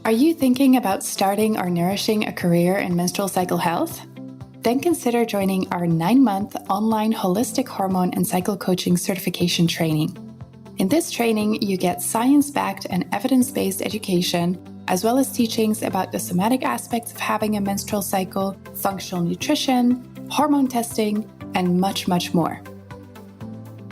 Are you thinking about starting or nourishing a career in menstrual cycle health? Then consider joining our 9-month online holistic hormone and cycle coaching certification training. In this training, you get science-backed and evidence-based education, as well as teachings about the somatic aspects of having a menstrual cycle, functional nutrition, hormone testing, and much, much more.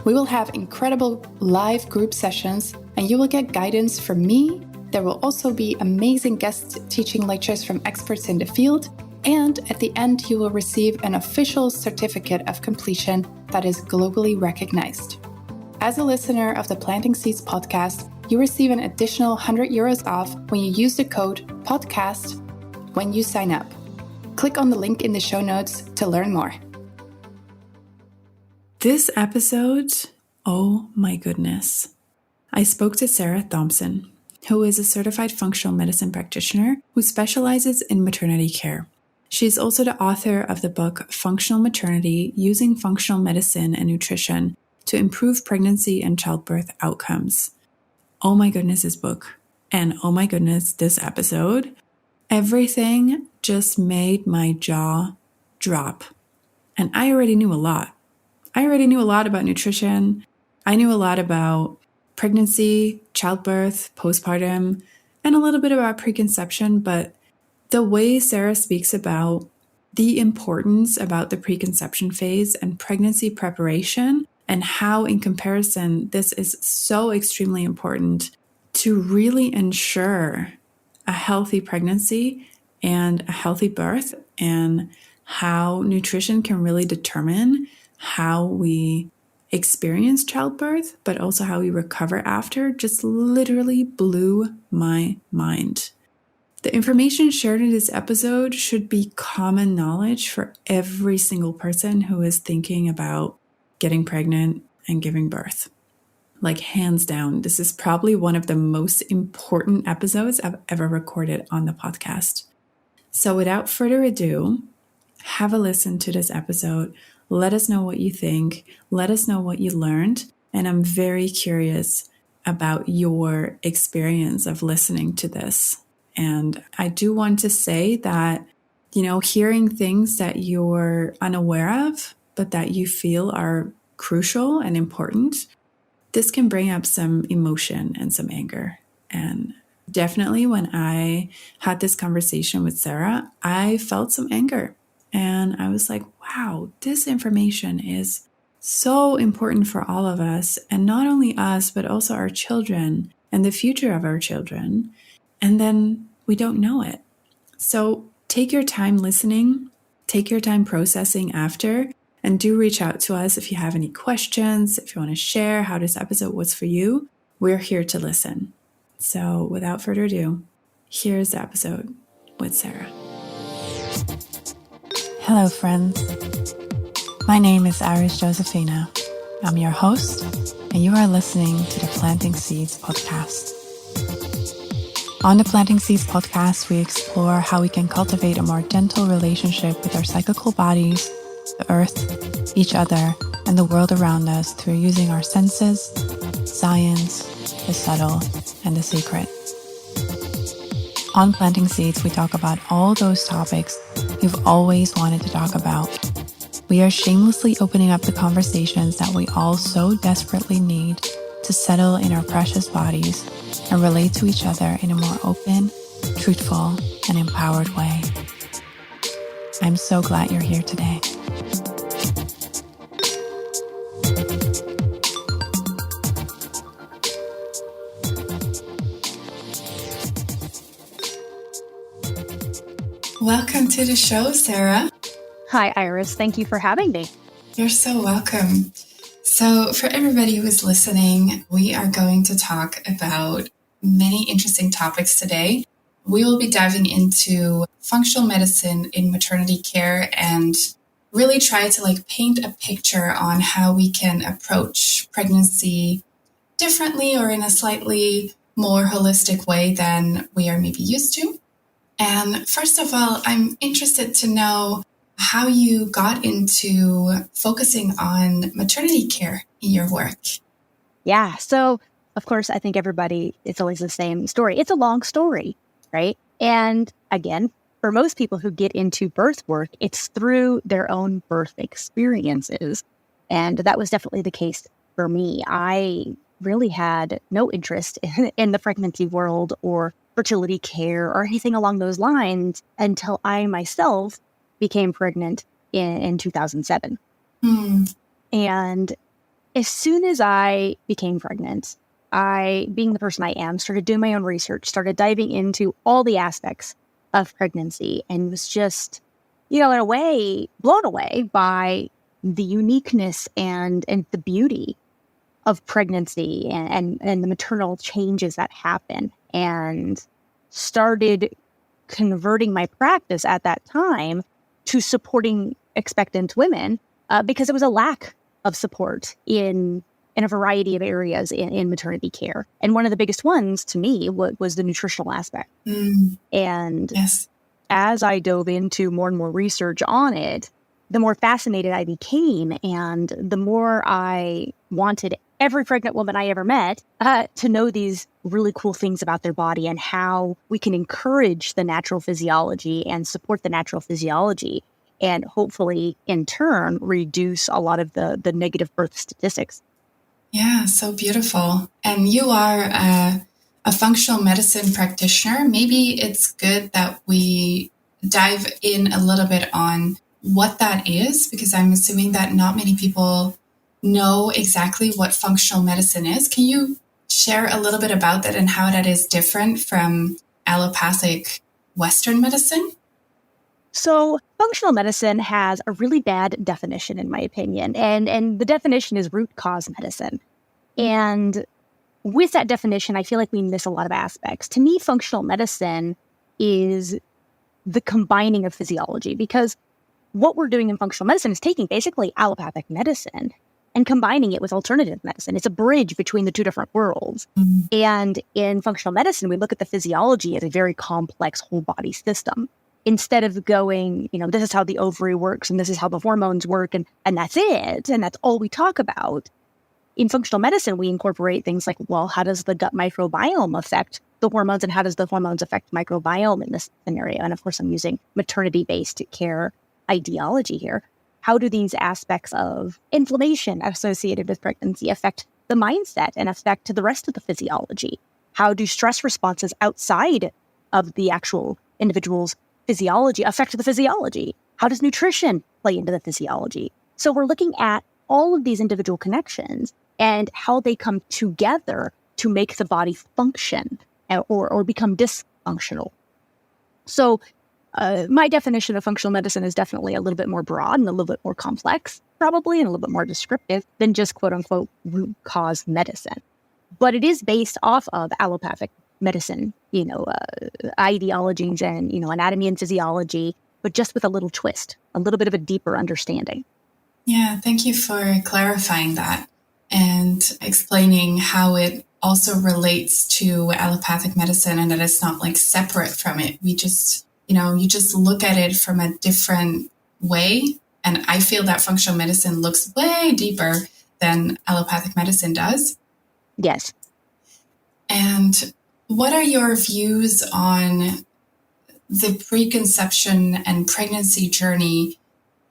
We will have incredible live group sessions, and you will get guidance from me. There will also be amazing guest teaching lectures from experts in the field, and at the end, you will receive an official certificate of completion that is globally recognized. As a listener of the Planting Seeds podcast, you receive an additional €100 off when you use the code PODCAST when you sign up. Click on the link in the show notes to learn more. This episode, oh my goodness. I spoke to Sarah Thompson, who is a certified functional medicine practitioner who specializes in maternity care. She's also the author of the book Functional Maternity, Using Functional Medicine and Nutrition to Improve Pregnancy and Childbirth Outcomes. Oh my goodness, this book. And oh my goodness, this episode. Everything just made my jaw drop. And I already knew a lot. I already knew a lot about nutrition. I knew a lot about pregnancy, childbirth, postpartum, and a little bit about preconception, but the way Sarah speaks about the importance about the preconception phase and pregnancy preparation and how in comparison this is so extremely important to really ensure a healthy pregnancy and a healthy birth, and how nutrition can really determine how we experience childbirth, but also how we recover after, just literally blew my mind. The information shared in this episode should be common knowledge for every single person who is thinking about getting pregnant and giving birth. Like, hands down, this is probably one of the most important episodes I've ever recorded on the podcast. So without further ado, have a listen to this episode. Let us know what you think. Let us know what you learned. And I'm very curious about your experience of listening to this. And I do want to say that, hearing things that you're unaware of, but that you feel are crucial and important, this can bring up some emotion and some anger. And definitely when I had this conversation with Sarah, I felt some anger. And I was like, wow, this information is so important for all of us. And not only us, but also our children and the future of our children. And then we don't know it. So take your time listening, take your time processing after, and do reach out to us if you have any questions, if you want to share how this episode was for you. We're here to listen. So without further ado, here's the episode with Sarah. Hello, friends. My name is Iris Josephina. I'm your host, and you are listening to the Planting Seeds podcast. On the Planting Seeds podcast, we explore how we can cultivate a more gentle relationship with our cyclical bodies, the earth, each other, and the world around us through using our senses, science, the subtle, and the secret. On Planting Seeds, we talk about all those topics you've always wanted to talk about. We are shamelessly opening up the conversations that we all so desperately need to settle in our precious bodies and relate to each other in a more open, truthful, and empowered way. I'm so glad you're here today. Welcome to the show, Sarah. Hi, Iris. Thank you for having me. You're so welcome. So for everybody who is listening, we are going to talk about many interesting topics today. We will be diving into functional medicine in maternity care and really try to paint a picture on how we can approach pregnancy differently or in a slightly more holistic way than we are maybe used to. And first of all, I'm interested to know how you got into focusing on maternity care in your work. Yeah. So, of course, I think it's always the same story. It's a long story. right? And again, for most people who get into birth work, it's through their own birth experiences. And that was definitely the case for me. I really had no interest in the pregnancy world or fertility care or anything along those lines until I myself became pregnant in 2007. And as soon as I became pregnant, I, being the person I am, started doing my own research, started diving into all the aspects of pregnancy, and was just, in a way, blown away by the uniqueness and the beauty of pregnancy and the maternal changes that happen, and started converting my practice at that time to supporting expectant women because there was a lack of support in a variety of areas in maternity care. And one of the biggest ones to me was the nutritional aspect. And Yes. as I dove into more and more research on it, the more fascinated I became, and the more I wanted every pregnant woman I ever met to know these really cool things about their body and how we can encourage the natural physiology and support the natural physiology, and hopefully, in turn, reduce a lot of the negative birth statistics. Yeah, so beautiful. And you are a functional medicine practitioner. Maybe it's good that we dive in a little bit on what that is, because I'm assuming that not many people know exactly what functional medicine is. Can you share a little bit about that and how that is different from allopathic Western medicine? So functional medicine has a really bad definition, in my opinion, and the definition is root cause medicine. And with that definition, I feel like we miss a lot of aspects. To me, functional medicine is the combining of physiology, because what we're doing in functional medicine is taking basically allopathic medicine and combining it with alternative medicine. It's a bridge between the two different worlds. And in functional medicine, we look at the physiology as a very complex whole body system. Instead of going, this is how the ovary works and this is how the hormones work and that's it, and that's all we talk about. In functional medicine, we incorporate things like, well, how does the gut microbiome affect the hormones, and how does the hormones affect microbiome in this scenario? And of course, I'm using maternity-based care ideology here. How do these aspects of inflammation associated with pregnancy affect the mindset and affect the rest of the physiology? How do stress responses outside of the actual individual's physiology affect the physiology? How does nutrition play into the physiology? So we're looking at all of these individual connections and how they come together to make the body function or become dysfunctional. So my definition of functional medicine is definitely a little bit more broad and a little bit more complex, probably, and a little bit more descriptive than just quote unquote root cause medicine. But it is based off of allopathic medicine, ideologies and, anatomy and physiology, but just with a little twist, a little bit of a deeper understanding. Yeah, thank you for clarifying that and explaining how it also relates to allopathic medicine and that it's not like separate from it. We just, you just look at it from a different way. And I feel that functional medicine looks way deeper than allopathic medicine does. Yes. And what are your views on the preconception and pregnancy journey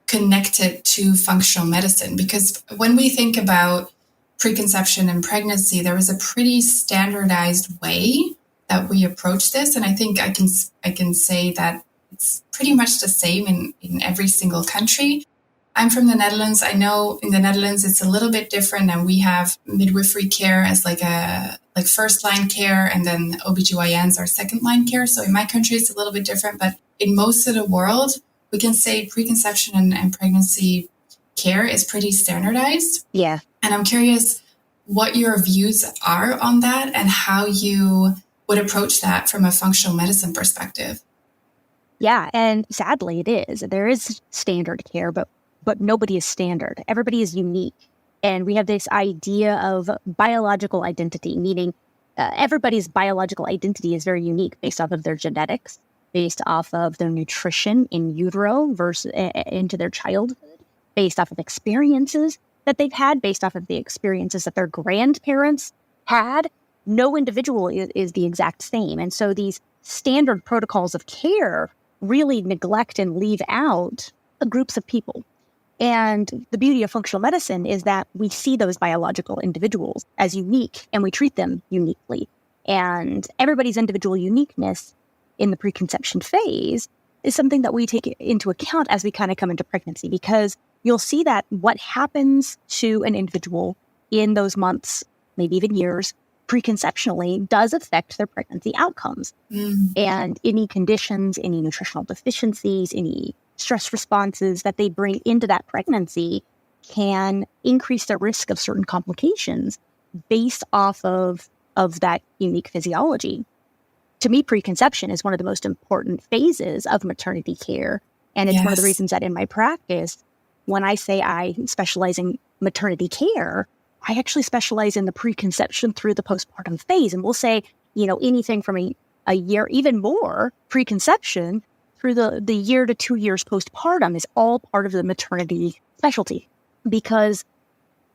connected to functional medicine? Because when we think about preconception and pregnancy, there is a pretty standardized way that we approach this. And I think I can say that it's pretty much the same in every single country. I'm from the Netherlands. I know in the Netherlands it's a little bit different, and we have midwifery care as like first line care, and then OBGYNs are second line care. So in my country it's a little bit different, but in most of the world we can say preconception and pregnancy care is pretty standardized. Yeah. And I'm curious what your views are on that and how you would approach that from a functional medicine perspective. Yeah, and sadly it is. There is standard care, but nobody is standard. Everybody is unique. And we have this idea of biological identity, meaning everybody's biological identity is very unique based off of their genetics, based off of their nutrition in utero versus into their childhood, based off of experiences that they've had, based off of the experiences that their grandparents had. No individual is the exact same. And so these standard protocols of care really neglect and leave out groups of people. And the beauty of functional medicine is that we see those biological individuals as unique and we treat them uniquely. And everybody's individual uniqueness in the preconception phase is something that we take into account as we kind of come into pregnancy, because you'll see that what happens to an individual in those months, maybe even years, preconceptionally does affect their pregnancy outcomes. And any conditions, any nutritional deficiencies, any stress responses that they bring into that pregnancy can increase the risk of certain complications based off of that unique physiology. To me, preconception is one of the most important phases of maternity care. And it's one of the reasons that in my practice, when I say I specialize in maternity care, I actually specialize in the preconception through the postpartum phase. And we'll say, anything from a year, even more preconception through the year to 2 years postpartum is all part of the maternity specialty, because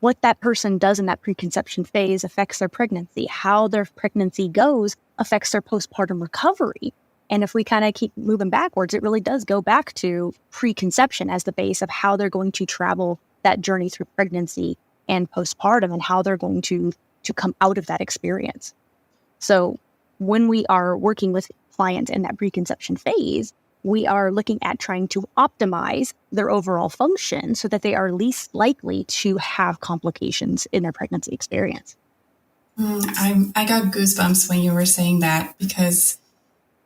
what that person does in that preconception phase affects their pregnancy. How their pregnancy goes affects their postpartum recovery. And if we kind of keep moving backwards, it really does go back to preconception as the base of how they're going to travel that journey through pregnancy and postpartum and how they're going to come out of that experience. So when we are working with clients in that preconception phase, we are looking at trying to optimize their overall function so that they are least likely to have complications in their pregnancy experience. I got goosebumps when you were saying that, because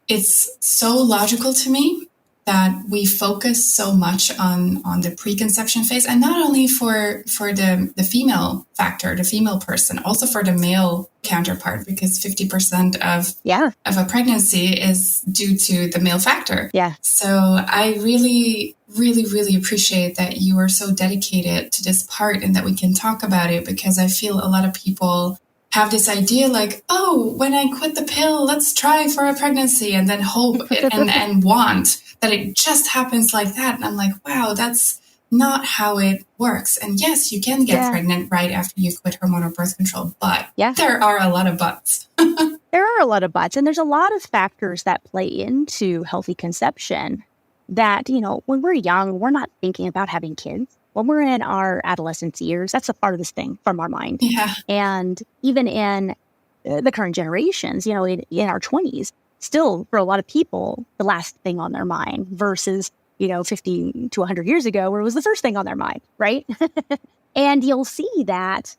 it's so logical to me that we focus so much on the preconception phase, and not only for the female factor, the female person, also for the male counterpart, because 50% of a pregnancy is due to the male factor. Yeah. So I really, really, really appreciate that you are so dedicated to this part and that we can talk about it, because I feel a lot of people have this idea like, oh, when I quit the pill, let's try for a pregnancy, and then hope and want that it just happens like that. And I'm like, wow, that's not how it works. And yes, you can get pregnant right after you quit hormonal birth control, but there are a lot of buts. There are a lot of buts, and there's a lot of factors that play into healthy conception that, when we're young, we're not thinking about having kids. When we're in our adolescence years, that's a part of this thing from our mind. Yeah. And even in the current generations, in our 20s, still for a lot of people, the last thing on their mind versus, 50 to 100 years ago, where it was the first thing on their mind, right? And you'll see that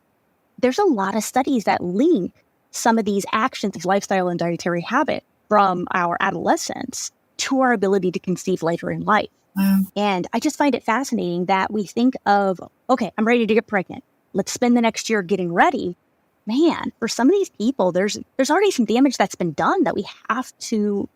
there's a lot of studies that link some of these actions, these lifestyle and dietary habits from our adolescence to our ability to conceive later in life. Wow. And I just find it fascinating that we think of, okay, I'm ready to get pregnant. Let's spend the next year getting ready. Man, for some of these people, there's already some damage that's been done that we have to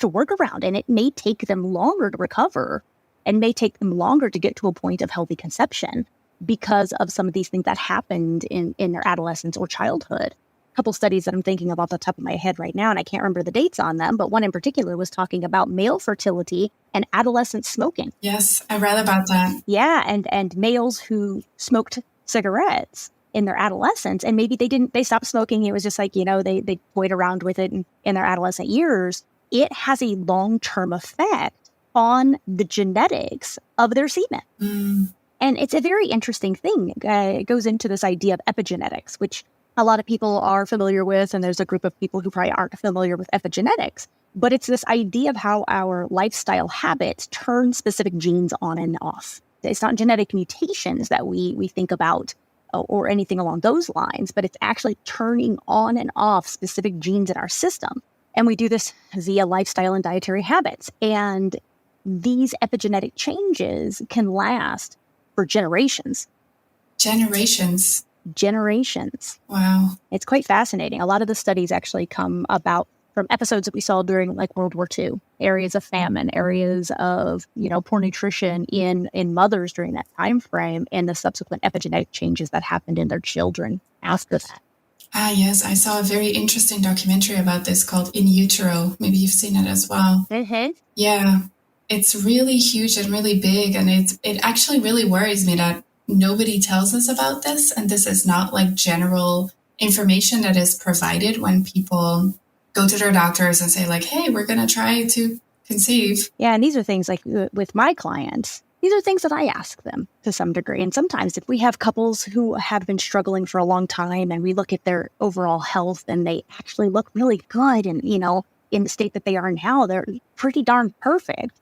work around. And it may take them longer to recover and may take them longer to get to a point of healthy conception because of some of these things that happened in their adolescence or childhood. Couple studies that I'm thinking of off the top of my head right now, and I can't remember the dates on them, but one in particular was talking about male fertility and adolescent smoking. Yes, I read about that. Yeah, and males who smoked cigarettes in their adolescence, and maybe they stopped smoking. It was just like, they toyed around with it in their adolescent years. It has a long-term effect on the genetics of their semen. And it's a very interesting thing. It goes into this idea of epigenetics, which a lot of people are familiar with, and there's a group of people who probably aren't familiar with epigenetics. But it's this idea of how our lifestyle habits turn specific genes on and off. It's not genetic mutations that we think about or anything along those lines, but it's actually turning on and off specific genes in our system. And we do this via lifestyle and dietary habits. And these epigenetic changes can last for generations. Generations. Wow. It's It's quite fascinating. A lot of the studies actually come about from episodes that we saw during World War II, areas of famine, areas of, poor nutrition in mothers during that time frame, and the subsequent epigenetic changes that happened in their children after that. Ah, yes. I saw a very interesting documentary about this called In Utero. Maybe you've seen it as well. Mm-hmm. Yeah. It's really huge and really big. And it actually really worries me that nobody tells us about this. And this is not general information that is provided when people go to their doctors and say like, hey, we're going to try to conceive. Yeah. And these are things like with my clients, these are things that I ask them to some degree. And sometimes if we have couples who have been struggling for a long time and we look at their overall health and they actually look really good and, in the state that they are now, they're pretty darn perfect.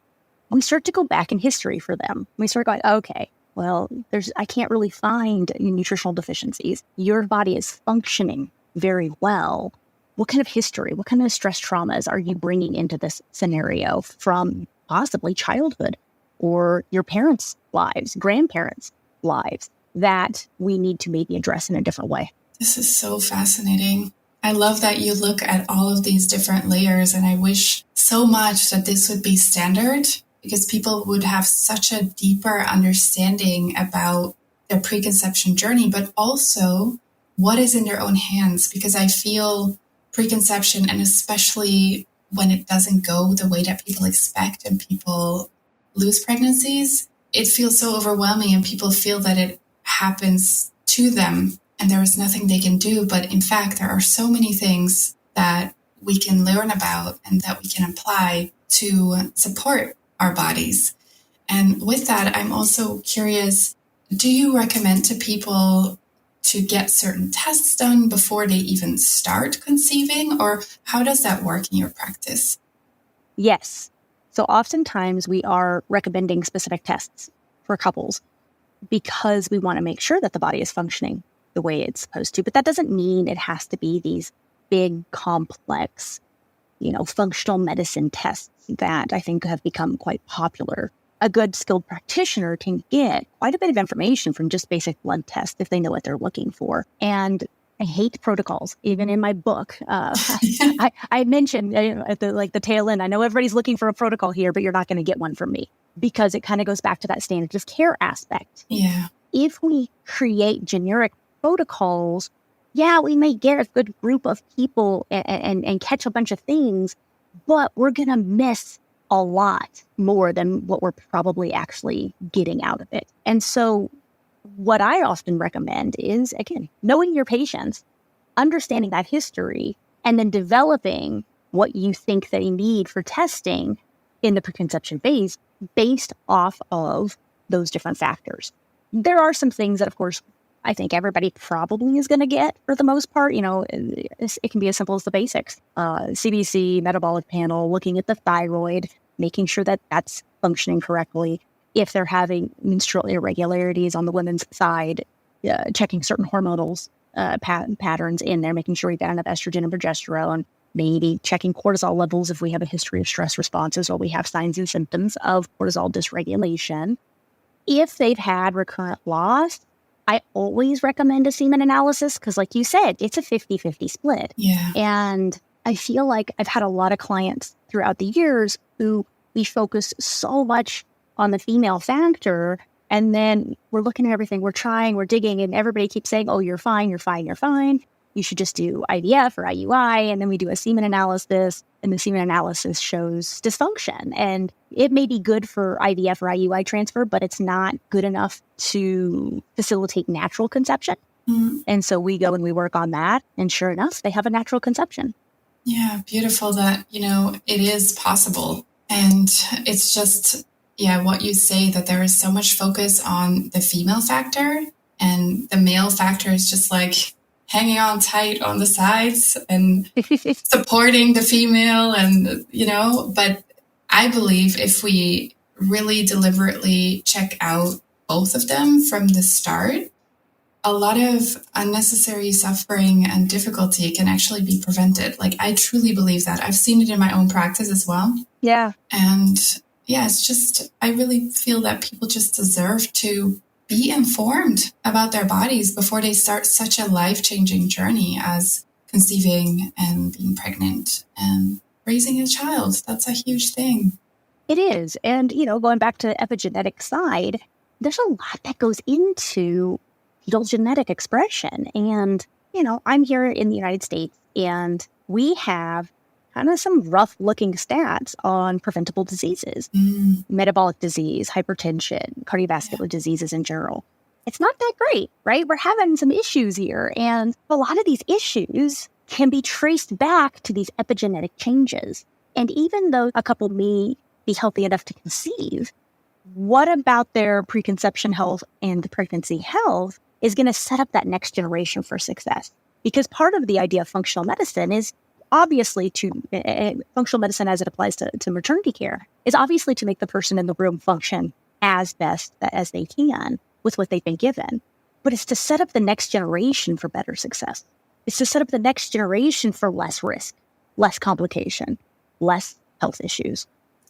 We start to go back in history for them. We start going, okay, well, I can't really find nutritional deficiencies. Your body is functioning very well. What kind of history, what kind of stress traumas are you bringing into this scenario from possibly childhood or your parents' lives, grandparents' lives that we need to maybe address in a different way? This is so fascinating. I love that you look at all of these different layers, and I wish so much that this would be standard because people would have such a deeper understanding about their preconception journey, but also what is in their own hands. Because I feel preconception, and especially when it doesn't go the way that people expect and people lose pregnancies, it feels so overwhelming and people feel that it happens to them and there is nothing they can do. But in fact, there are so many things that we can learn about and that we can apply to support our bodies. And with that, I'm also curious, do you recommend to people to get certain tests done before they even start conceiving? Or how does that work in your practice? Yes. So oftentimes we are recommending specific tests for couples because we want to make sure that the body is functioning the way it's supposed to. But that doesn't mean it has to be these big, complex, functional medicine tests that I think have become quite popular. A good skilled practitioner can get quite a bit of information from just basic blood tests if they know what they're looking for. And I hate protocols. Even in my book, I mentioned at the tail end, I know everybody's looking for a protocol here, but you're not going to get one from me because it kind of goes back to that standard of care aspect. Yeah. If we create generic protocols, we may get a good group of people and catch a bunch of things, but we're going to miss a lot more than what we're probably actually getting out of it. And so what I often recommend is, again, knowing your patients, understanding that history, and then developing what you think they need for testing in the preconception phase based off of those different factors. There are some things that, of course, I think everybody probably is going to get for the most part. It can be as simple as the basics. CBC, metabolic panel, looking at the thyroid, making sure that that's functioning correctly. If they're having menstrual irregularities on the women's side, checking certain hormonal patterns in there, making sure we've got enough estrogen and progesterone, maybe checking cortisol levels if we have a history of stress responses or we have signs and symptoms of cortisol dysregulation. If they've had recurrent loss, I always recommend a semen analysis because, like you said, it's a 50-50 split. Yeah. And I feel like I've had a lot of clients throughout the years who we focus so much on the female factor, and then we're looking at everything, we're trying, we're digging, and everybody keeps saying, oh, you're fine, you're fine, you're fine. You should just do IVF or IUI, and then we do a semen analysis, and the semen analysis shows dysfunction. And it may be good for IVF or IUI transfer, but it's not good enough to facilitate natural conception. Mm-hmm. And so we go and we work on that, and sure enough, they have a natural conception. Yeah, beautiful that, it is possible. And it's just, what you say, that there is so much focus on the female factor, and the male factor is just like hanging on tight on the sides and supporting the female and, but I believe if we really deliberately check out both of them from the start, a lot of unnecessary suffering and difficulty can actually be prevented. Like, I truly believe that. I've seen it in my own practice as well. Yeah. And it's just, I really feel that people just deserve to be informed about their bodies before they start such a life-changing journey as conceiving and being pregnant and raising a child. That's a huge thing. It is. And, going back to the epigenetic side, there's a lot that goes into fetal genetic expression. And, I'm here in the United States, and we have kind of some rough looking stats on preventable diseases, metabolic disease, hypertension, cardiovascular diseases in general. It's not that great, right? We're having some issues here. And a lot of these issues can be traced back to these epigenetic changes. And even though a couple may be healthy enough to conceive, what about their preconception health and the pregnancy health is going to set up that next generation for success? Because part of the idea of functional medicine is obviously functional medicine as it applies to maternity care is obviously to make the person in the room function as best as they can with what they've been given. But it's to set up the next generation for better success. It's to set up the next generation for less risk, less complication, less health issues.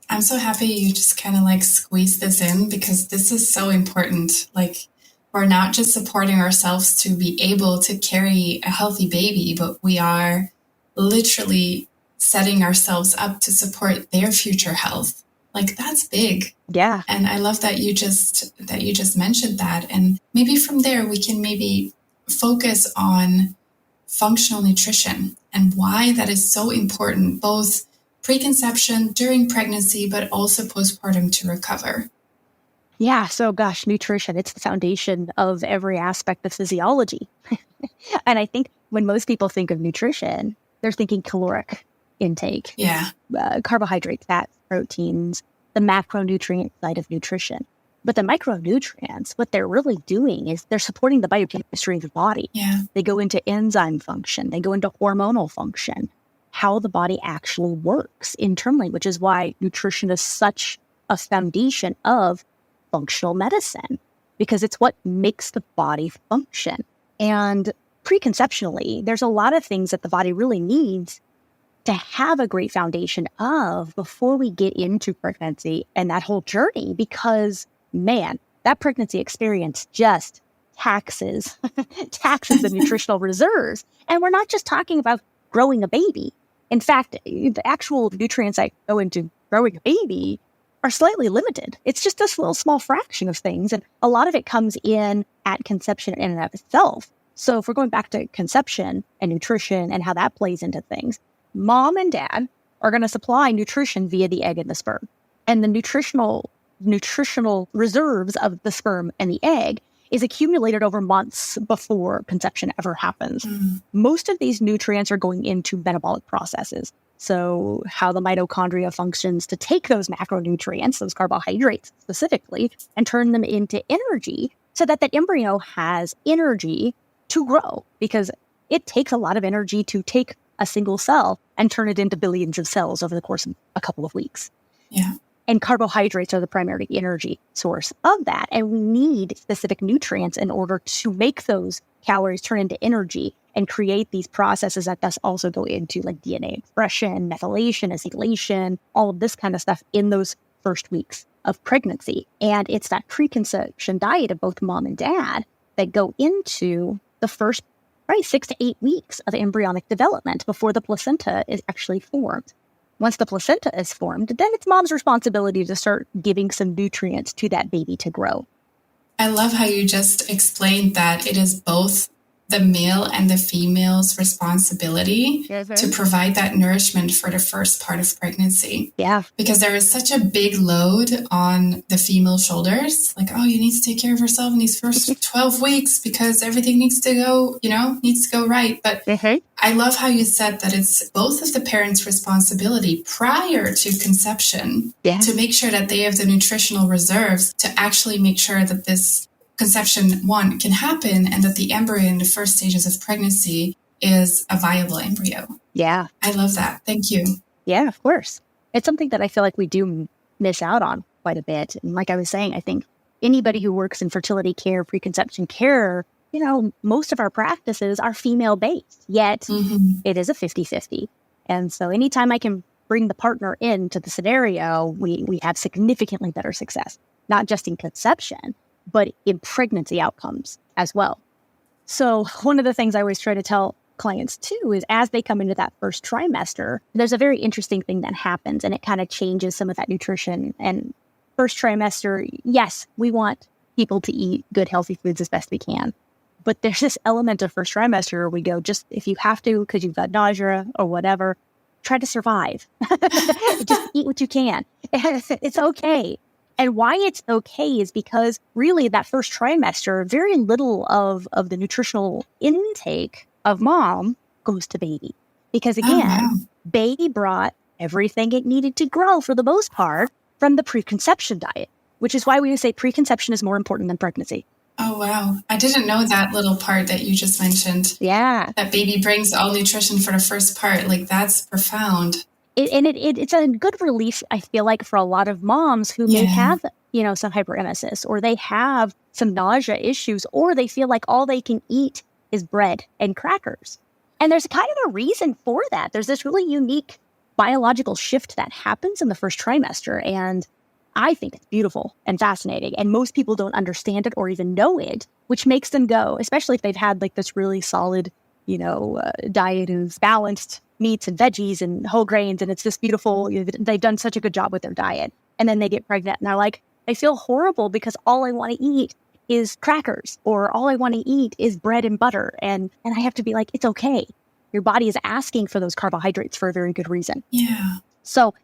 I'm so happy you just kind of like squeeze this in, because this is so important. Like, we're not just supporting ourselves to be able to carry a healthy baby, but we are literally setting ourselves up to support their future health. Like, that's big. Yeah. And I love that you just mentioned that. And maybe from there we can maybe focus on functional nutrition and why that is so important, both preconception, during pregnancy, but also postpartum to recover. Yeah. So gosh, nutrition, it's the foundation of every aspect of physiology. And I think when most people think of nutrition, they're thinking caloric intake. Yeah. Carbohydrates, fats, proteins, the macronutrient side of nutrition. But the micronutrients, what they're really doing is they're supporting the biochemistry of the body. Yeah. They go into enzyme function. They go into hormonal function, how the body actually works internally, which is why nutrition is such a foundation of functional medicine, because it's what makes the body function. And preconceptionally, there's a lot of things that the body really needs to have a great foundation of before we get into pregnancy and that whole journey, because man, that pregnancy experience just taxes the nutritional reserves. And we're not just talking about growing a baby. In fact, the actual nutrients that go into growing a baby are slightly limited. It's just this little small fraction of things. And a lot of it comes in at conception in and of itself. So if we're going back to conception and nutrition and how that plays into things, mom and dad are going to supply nutrition via the egg and the sperm. And the nutritional reserves of the sperm and the egg is accumulated over months before conception ever happens. Most of these nutrients are going into metabolic processes. So how the mitochondria functions to take those macronutrients, those carbohydrates specifically, and turn them into energy so that embryo has energy to grow, because it takes a lot of energy to take a single cell and turn it into billions of cells over the course of a couple of weeks. Yeah. And carbohydrates are the primary energy source of that. And we need specific nutrients in order to make those calories turn into energy and create these processes that thus also go into like DNA expression, methylation, acetylation, all of this kind of stuff in those first weeks of pregnancy. And it's that preconception diet of both mom and dad that go into the first 6 to 8 weeks of embryonic development before the placenta is actually formed. Once the placenta is formed, then it's mom's responsibility to start giving some nutrients to that baby to grow. I love how you just explained that it is both the male and the female's responsibility to provide that nourishment for the first part of pregnancy. Yeah. Because there is such a big load on the female shoulders. Like, oh, you need to take care of yourself in these first 12 weeks because everything needs to go, needs to go right. But I love how you said that it's both of the parents' responsibility prior to conception to make sure that they have the nutritional reserves to actually make sure that this conception, one, can happen and that the embryo in the first stages of pregnancy is a viable embryo. Yeah. I love that. Thank you. Yeah, of course. It's something that I feel like we do miss out on quite a bit. And like I was saying, I think anybody who works in fertility care, preconception care, most of our practices are female-based, yet it is a 50-50. And so anytime I can bring the partner into the scenario, we have significantly better success, not just in conception, but in pregnancy outcomes as well. So one of the things I always try to tell clients too is as they come into that first trimester, there's a very interesting thing that happens and it kind of changes some of that nutrition. And first trimester, yes, we want people to eat good, healthy foods as best we can. But there's this element of first trimester where we go, just if you have to, because you've got nausea or whatever, try to survive. Just eat what you can. It's okay. And why it's okay is because really that first trimester, very little of the nutritional intake of mom goes to baby. Because Oh, again, wow. baby brought everything it needed to grow for the most part from the preconception diet, which is why we say preconception is more important than pregnancy. Oh, wow. I didn't know that little part that you just mentioned. Yeah. That baby brings all nutrition for the first part. Like, that's profound. It's a good relief, I feel like, for a lot of moms who may have, some hyperemesis, or they have some nausea issues, or they feel like all they can eat is bread and crackers. And there's kind of a reason for that. There's this really unique biological shift that happens in the first trimester. And I think it's beautiful and fascinating. And most people don't understand it or even know it, which makes them go, especially if they've had like this really solid, diet of balanced meats and veggies and whole grains. And it's this beautiful, they've done such a good job with their diet. And then they get pregnant and they're like, I feel horrible because all I want to eat is crackers, or all I want to eat is bread and butter. And I have to be like, it's okay. Your body is asking for those carbohydrates for a very good reason. Yeah. So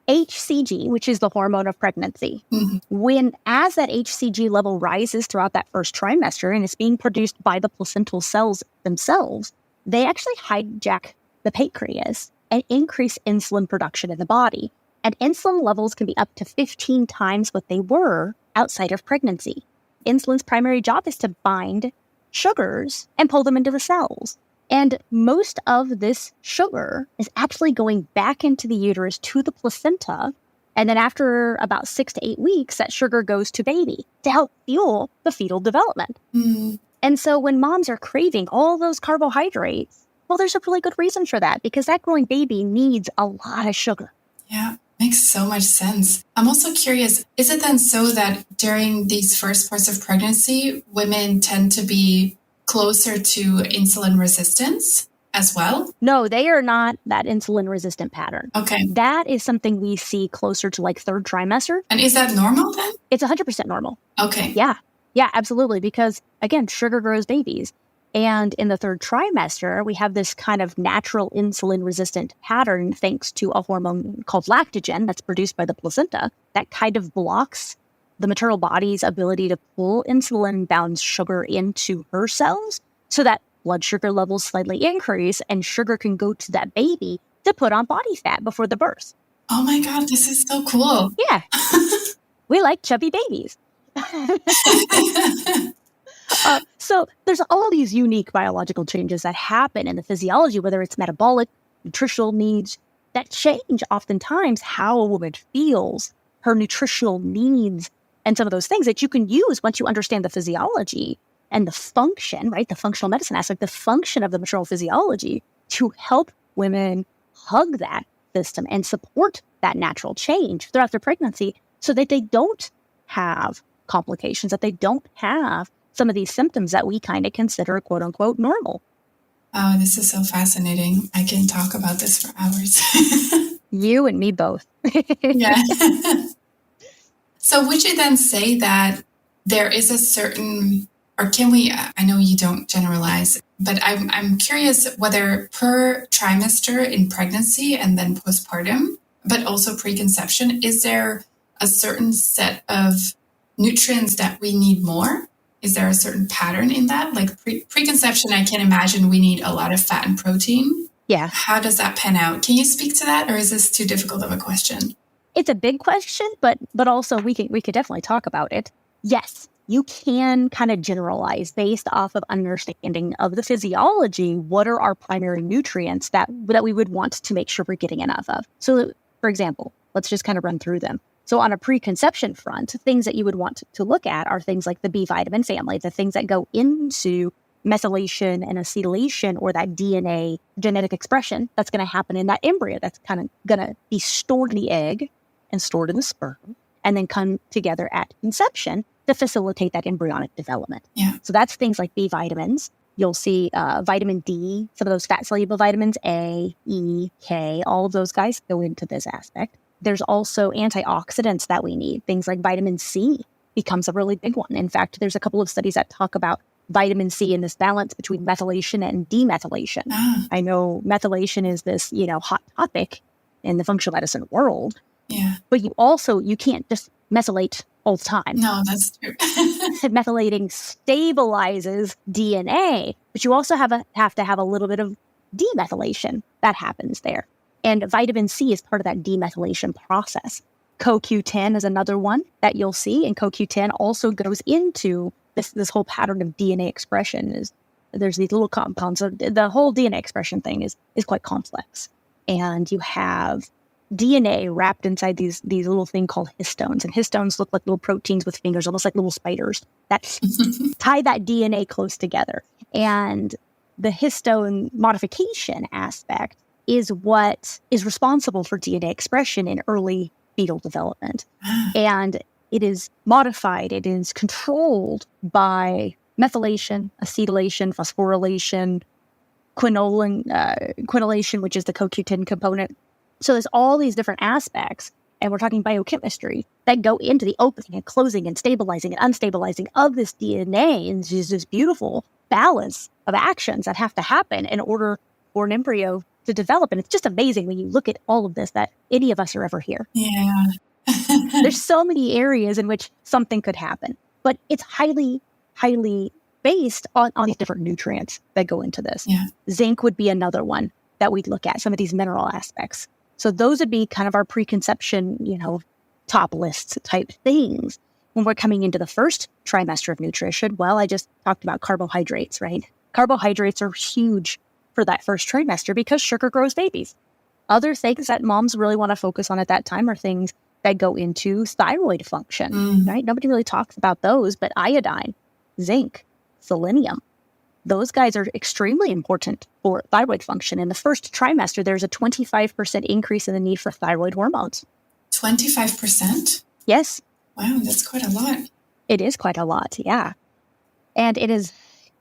HCG, which is the hormone of pregnancy, as that HCG level rises throughout that first trimester and it's being produced by the placental cells themselves, they actually hijack the pancreas and increase insulin production in the body. And insulin levels can be up to 15 times what they were outside of pregnancy. Insulin's primary job is to bind sugars and pull them into the cells. And most of this sugar is actually going back into the uterus to the placenta. And then after about 6 to 8 weeks, that sugar goes to baby to help fuel the fetal development. And so when moms are craving all those carbohydrates, well, there's a really good reason for that, because that growing baby needs a lot of sugar. Yeah, makes so much sense. I'm also curious, is it then so that during these first parts of pregnancy, women tend to be closer to insulin resistance as well? No, they are not that insulin resistant pattern. Okay. That is something we see closer to like third trimester. And is that normal then? It's 100% normal. Okay. Yeah, absolutely. Because again, sugar grows babies. And in the third trimester, we have this kind of natural insulin resistant pattern thanks to a hormone called lactogen that's produced by the placenta that kind of blocks the maternal body's ability to pull insulin-bound sugar into her cells so that blood sugar levels slightly increase and sugar can go to that baby to put on body fat before the birth. Oh my God, this is so cool. Yeah. We like chubby babies. So there's all these unique biological changes that happen in the physiology, whether it's metabolic, nutritional needs, that change oftentimes how a woman feels, her nutritional needs, and some of those things that you can use once you understand the physiology and the function, right? The functional medicine aspect, the function of the maternal physiology to help women hug that system and support that natural change throughout their pregnancy so that they don't have complications, that they don't have some of these symptoms that we kind of consider quote unquote normal. Oh, this is so fascinating. I can talk about this for hours. You and me both. Yeah. So would you then say that there is a certain, or can we, I know you don't generalize, but I'm curious whether per trimester in pregnancy and then postpartum, but also preconception, is there a certain set of nutrients that we need more? Is there a certain pattern in that? Like preconception, I can imagine we need a lot of fat and protein. Yeah. How does that pan out? Can you speak to that, or is this too difficult of a question? It's a big question, but also we could definitely talk about it. Yes, you can kind of generalize based off of understanding of the physiology. What are our primary nutrients that we would want to make sure we're getting enough of? So, for example, let's just kind of run through them. So on a preconception front, things that you would want to look at are things like the B vitamin family, the things that go into methylation and acetylation, or that DNA genetic expression that's going to happen in that embryo that's kind of going to be stored in the egg and stored in the sperm and then come together at conception to facilitate that embryonic development. Yeah. So that's things like B vitamins. You'll see vitamin D, some of those fat-soluble vitamins, A, E, K, all of those guys go into this aspect. There's also antioxidants that we need. Things like vitamin C becomes a really big one. In fact, there's a couple of studies that talk about vitamin C and this balance between methylation and demethylation. I know methylation is this, hot topic in the functional medicine world. Yeah. But you can't just methylate all the time. No, that's true. Methylating stabilizes DNA, but you also have to have a little bit of demethylation that happens there. And vitamin C is part of that demethylation process. CoQ10 is another one that you'll see, and CoQ10 also goes into this whole pattern of DNA expression. There's these little compounds. So the whole DNA expression thing is quite complex. And you have DNA wrapped inside these little thing called histones. And histones look like little proteins with fingers, almost like little spiders that tie that DNA close together. And the histone modification aspect is what is responsible for DNA expression in early fetal development. And it is modified, it is controlled by methylation, acetylation, phosphorylation, quinolation, which is the CoQ10 component. So there's all these different aspects, and we're talking biochemistry, that go into the opening and closing and stabilizing and unstabilizing of this DNA. And there's this beautiful balance of actions that have to happen in order for an embryo to develop. And it's just amazing when you look at all of this that any of us are ever here. Yeah. There's so many areas in which something could happen, but it's highly, highly based on these different nutrients that go into this. Yeah. Zinc would be another one that we'd look at, some of these mineral aspects. So those would be kind of our preconception, top lists type things. When we're coming into the first trimester of nutrition, well, I just talked about carbohydrates, right? Carbohydrates are huge for that first trimester because sugar grows babies. Other things that moms really want to focus on at that time are things that go into thyroid function, right? Nobody really talks about those, but iodine, zinc, selenium, those guys are extremely important for thyroid function. In the first trimester, there's a 25% increase in the need for thyroid hormones. 25%? Yes. Wow, that's quite a lot. It is quite a lot, yeah. And it is,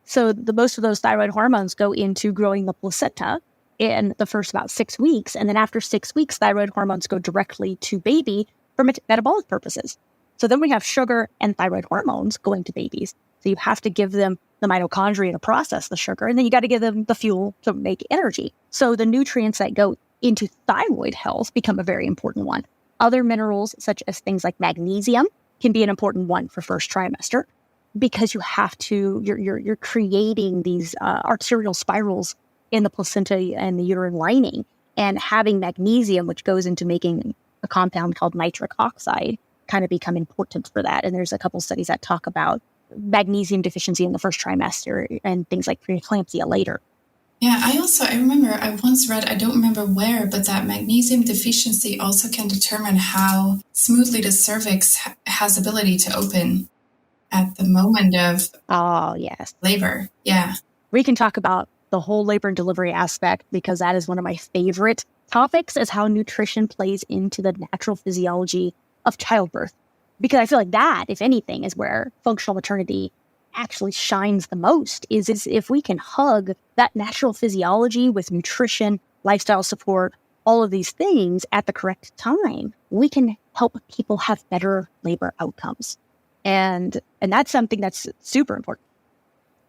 so the most of those thyroid hormones go into growing the placenta in the first about 6 weeks. And then after 6 weeks, thyroid hormones go directly to baby for metabolic purposes. So then we have sugar and thyroid hormones going to babies. So you have to give them the mitochondria to process the sugar, and then you got to give them the fuel to make energy. So the nutrients that go into thyroid health become a very important one. Other minerals, such as things like magnesium, can be an important one for first trimester because you have to, you're creating these arterial spirals in the placenta and the uterine lining, and having magnesium, which goes into making a compound called nitric oxide, kind of become important for that. And there's a couple studies that talk about magnesium deficiency in the first trimester and things like preeclampsia later. Yeah, I remember I once read, I don't remember where, but that magnesium deficiency also can determine how smoothly the cervix has ability to open at the moment of labor. Yeah. We can talk about the whole labor and delivery aspect because that is one of my favorite topics, is how nutrition plays into the natural physiology of childbirth. Because I feel like that, if anything, is where functional maternity actually shines the most, is if we can hug that natural physiology with nutrition, lifestyle support, all of these things at the correct time, we can help people have better labor outcomes. And that's something that's super important.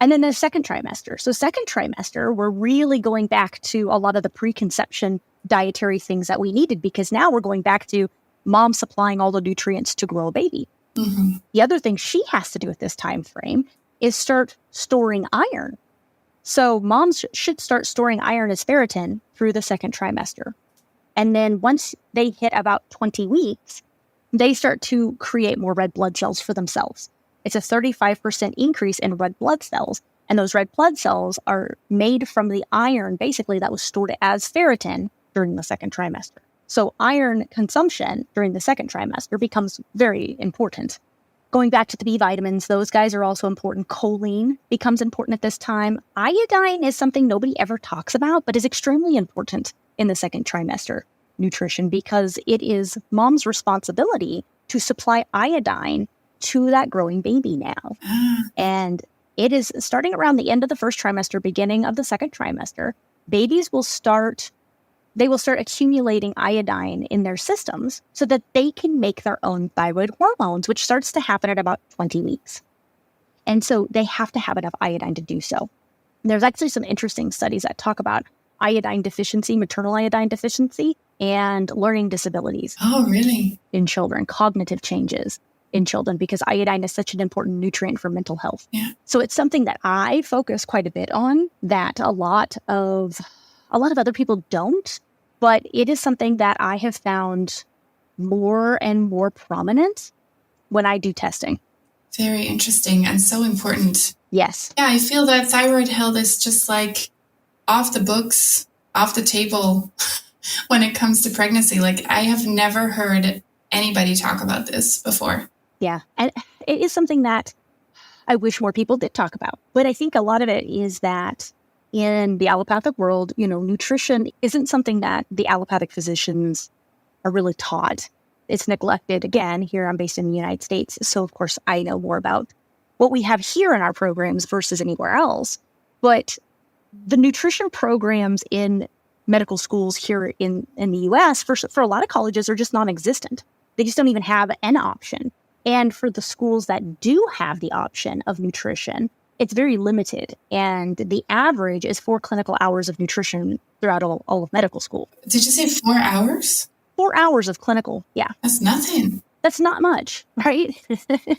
And then the second trimester. So second trimester, we're really going back to a lot of the preconception dietary things that we needed, because now we're going back to mom supplying all the nutrients to grow a baby. Mm-hmm. The other thing she has to do at this time frame is start storing iron. So moms should start storing iron as ferritin through the second trimester. And then once they hit about 20 weeks, they start to create more red blood cells for themselves. It's a 35% increase in red blood cells. And those red blood cells are made from the iron, basically, that was stored as ferritin during the second trimester. So iron consumption during the second trimester becomes very important. Going back to the B vitamins, those guys are also important. Choline becomes important at this time. Iodine is something nobody ever talks about, but is extremely important in the second trimester nutrition because it is mom's responsibility to supply iodine to that growing baby now. And it is starting around the end of the first trimester, beginning of the second trimester. Babies will start accumulating iodine in their systems so that they can make their own thyroid hormones, which starts to happen at about 20 weeks. And so they have to have enough iodine to do so. And there's actually some interesting studies that talk about iodine deficiency, maternal iodine deficiency, and learning disabilities. Oh, really? In children, cognitive changes in children, because iodine is such an important nutrient for mental health. Yeah. So it's something that I focus quite a bit on, that a lot of a lot of other people don't, but it is something that I have found more and more prominent when I do testing. Very interesting and so important. Yes. Yeah, I feel that thyroid health is just like off the books, off the table when it comes to pregnancy. Like, I have never heard anybody talk about this before. Yeah. And it is something that I wish more people did talk about. But I think a lot of it is that in the allopathic world, nutrition isn't something that the allopathic physicians are really taught. It's neglected. Again, here I'm based in the United States. So, of course, I know more about what we have here in our programs versus anywhere else. But the nutrition programs in medical schools here in the U.S., for a lot of colleges, are just non-existent. They just don't even have an option. And for the schools that do have the option of nutrition, it's very limited. And the average is 4 clinical hours of nutrition throughout all of medical school. Did you say 4 hours? 4 hours of clinical, yeah. That's nothing. That's not much, right?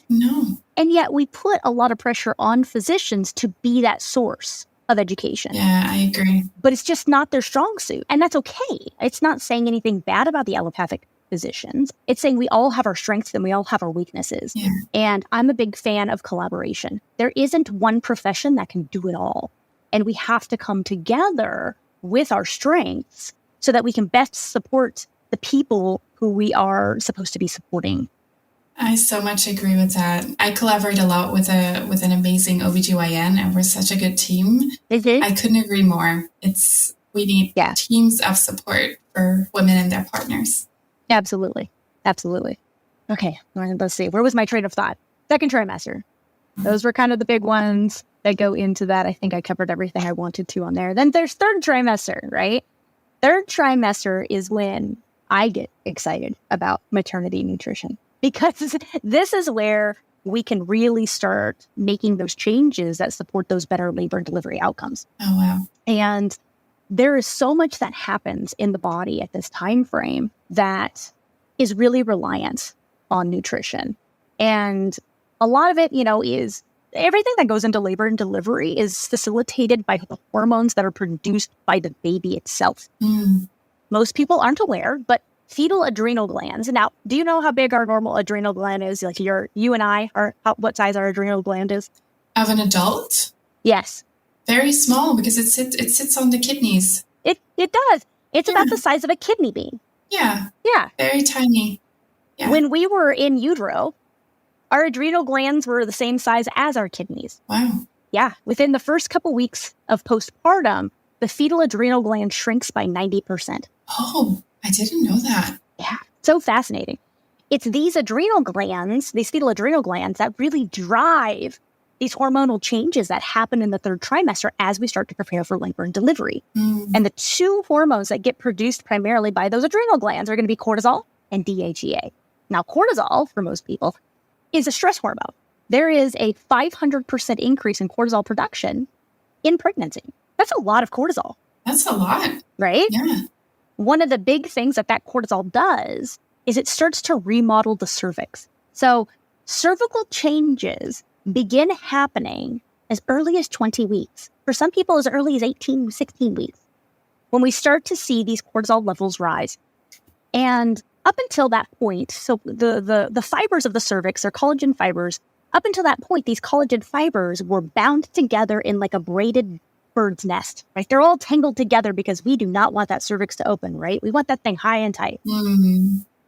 No. And yet we put a lot of pressure on physicians to be that source of education. Yeah, I agree. But it's just not their strong suit. And that's okay. It's not saying anything bad about the allopathic physicians. It's saying we all have our strengths and we all have our weaknesses. Yeah. And I'm a big fan of collaboration. There isn't one profession that can do it all. And we have to come together with our strengths so that we can best support the people who we are supposed to be supporting. I so much agree with that. I collaborate a lot with an amazing OBGYN, and we're such a good team. Mm-hmm. I couldn't agree more. We need teams of support for women and their partners. Absolutely. Absolutely. Okay, let's see. Where was my train of thought? Second trimester. Those were kind of the big ones that go into that. I think I covered everything I wanted to on there. Then there's third trimester, right? Third trimester is when I get excited about maternity nutrition, because this is where we can really start making those changes that support those better labor and delivery outcomes. Oh, wow. And there is so much that happens in the body at this time frame that is really reliant on nutrition. And a lot of it, is everything that goes into labor and delivery is facilitated by the hormones that are produced by the baby itself. Most people aren't aware, but fetal adrenal glands. Now, do you know how big our normal adrenal gland is? Like you and I are, what size our adrenal gland is? Of an adult? Yes. Very small, because it sits on the kidneys. It does. It's about the size of a kidney bean. Yeah. Yeah. Very tiny. Yeah. When we were in utero, our adrenal glands were the same size as our kidneys. Wow. Yeah. Within the first couple weeks of postpartum, the fetal adrenal gland shrinks by 90%. Oh, I didn't know that. Yeah. So fascinating. It's these adrenal glands, these fetal adrenal glands, that really drive these hormonal changes that happen in the third trimester as we start to prepare for labor and delivery. And the two hormones that get produced primarily by those adrenal glands are going to be cortisol and DHEA. Now, cortisol, for most people, is a stress hormone. There is a 500% increase in cortisol production in pregnancy. That's a lot of cortisol. That's a lot. Right? Yeah. One of the big things that cortisol does is it starts to remodel the cervix. So cervical changes begin happening as early as 20 weeks. For some people, as early as 18, 16 weeks, when we start to see these cortisol levels rise. And up until that point, so the fibers of the cervix are collagen fibers. Up until that point, these collagen fibers were bound together in like a braided bird's nest, right? They're all tangled together because we do not want that cervix to open, right? We want that thing high and tight.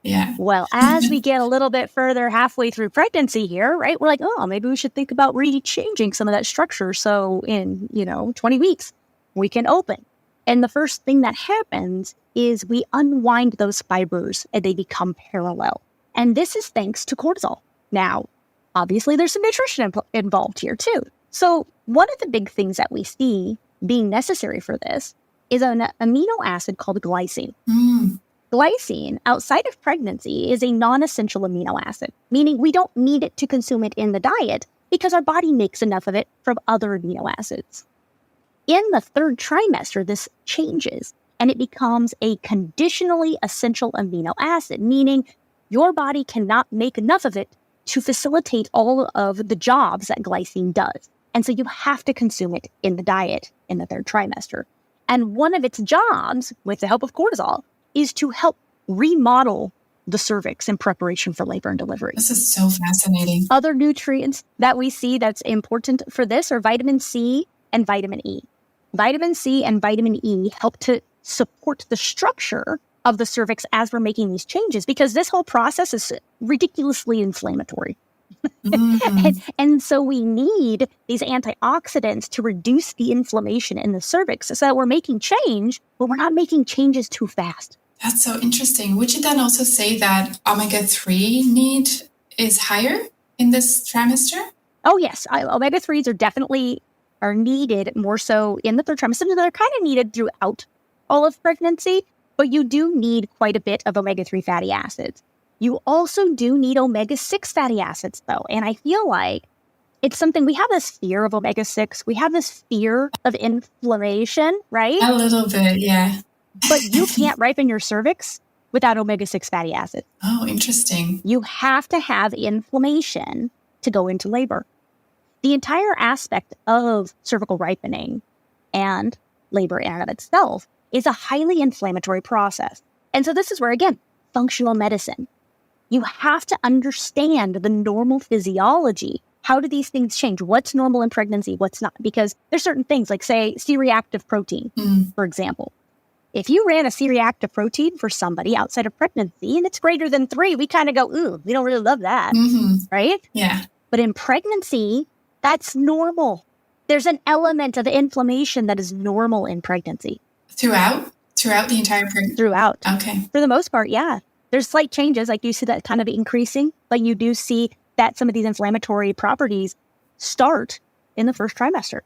Yeah. Well, as we get a little bit further halfway through pregnancy here, right? We're like, oh, maybe we should think about changing some of that structure. So in, 20 weeks, we can open. And the first thing that happens is we unwind those fibers and they become parallel. And this is thanks to cortisol. Now, obviously, there's some nutrition involved here too. So one of the big things that we see being necessary for this is an amino acid called glycine. Glycine, outside of pregnancy, is a non-essential amino acid, meaning we don't need it to consume it in the diet because our body makes enough of it from other amino acids. In the third trimester, this changes and it becomes a conditionally essential amino acid, meaning your body cannot make enough of it to facilitate all of the jobs that glycine does. And so you have to consume it in the diet in the third trimester. And one of its jobs, with the help of cortisol, is to help remodel the cervix in preparation for labor and delivery. This is so fascinating. Other nutrients that we see that's important for this are vitamin C and vitamin E. Vitamin C and vitamin E help to support the structure of the cervix as we're making these changes, because this whole process is ridiculously inflammatory. And so we need these antioxidants to reduce the inflammation in the cervix so that we're making change, but we're not making changes too fast. That's so interesting. Would you then also say that omega-3 need is higher in this trimester? Oh, yes. Omega-3s are needed more so in the third trimester. They're kind of needed throughout all of pregnancy, but you do need quite a bit of omega-3 fatty acids. You also do need omega-6 fatty acids, though. And I feel like it's something, we have this fear of omega-6. We have this fear of inflammation, right? A little bit, yeah. But you can't ripen your cervix without omega-6 fatty acids. Oh, interesting. You have to have inflammation to go into labor. The entire aspect of cervical ripening and labor in and of itself is a highly inflammatory process. And so this is where, again, functional medicine. You have to understand the normal physiology. How do these things change? What's normal in pregnancy? What's not? Because there's certain things like, say, C-reactive protein, for example. If you ran a C-reactive protein for somebody outside of pregnancy and it's greater than 3, we kind of go, ooh, we don't really love that, right? Yeah. But in pregnancy, that's normal. There's an element of inflammation that is normal in pregnancy. Throughout the entire pregnancy? Throughout. Okay. For the most part, yeah. There's slight changes, like you see that kind of increasing, but you do see that some of these inflammatory properties start in the first trimester.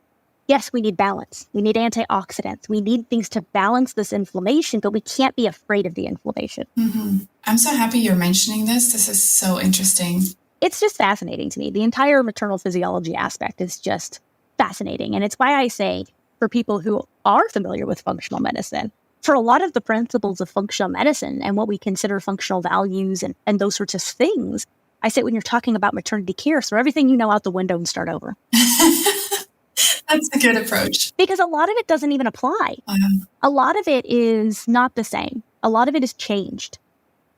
Yes, we need balance. We need antioxidants. We need things to balance this inflammation, but we can't be afraid of the inflammation. I'm so happy you're mentioning this. This is so interesting. It's just fascinating to me. The entire maternal physiology aspect is just fascinating. And it's why I say, for people who are familiar with functional medicine, for a lot of the principles of functional medicine and what we consider functional values and those sorts of things, I say when you're talking about maternity care, throw everything you know out the window and start over. That's a good approach. Because a lot of it doesn't even apply. A lot of it is not the same. A lot of it is changed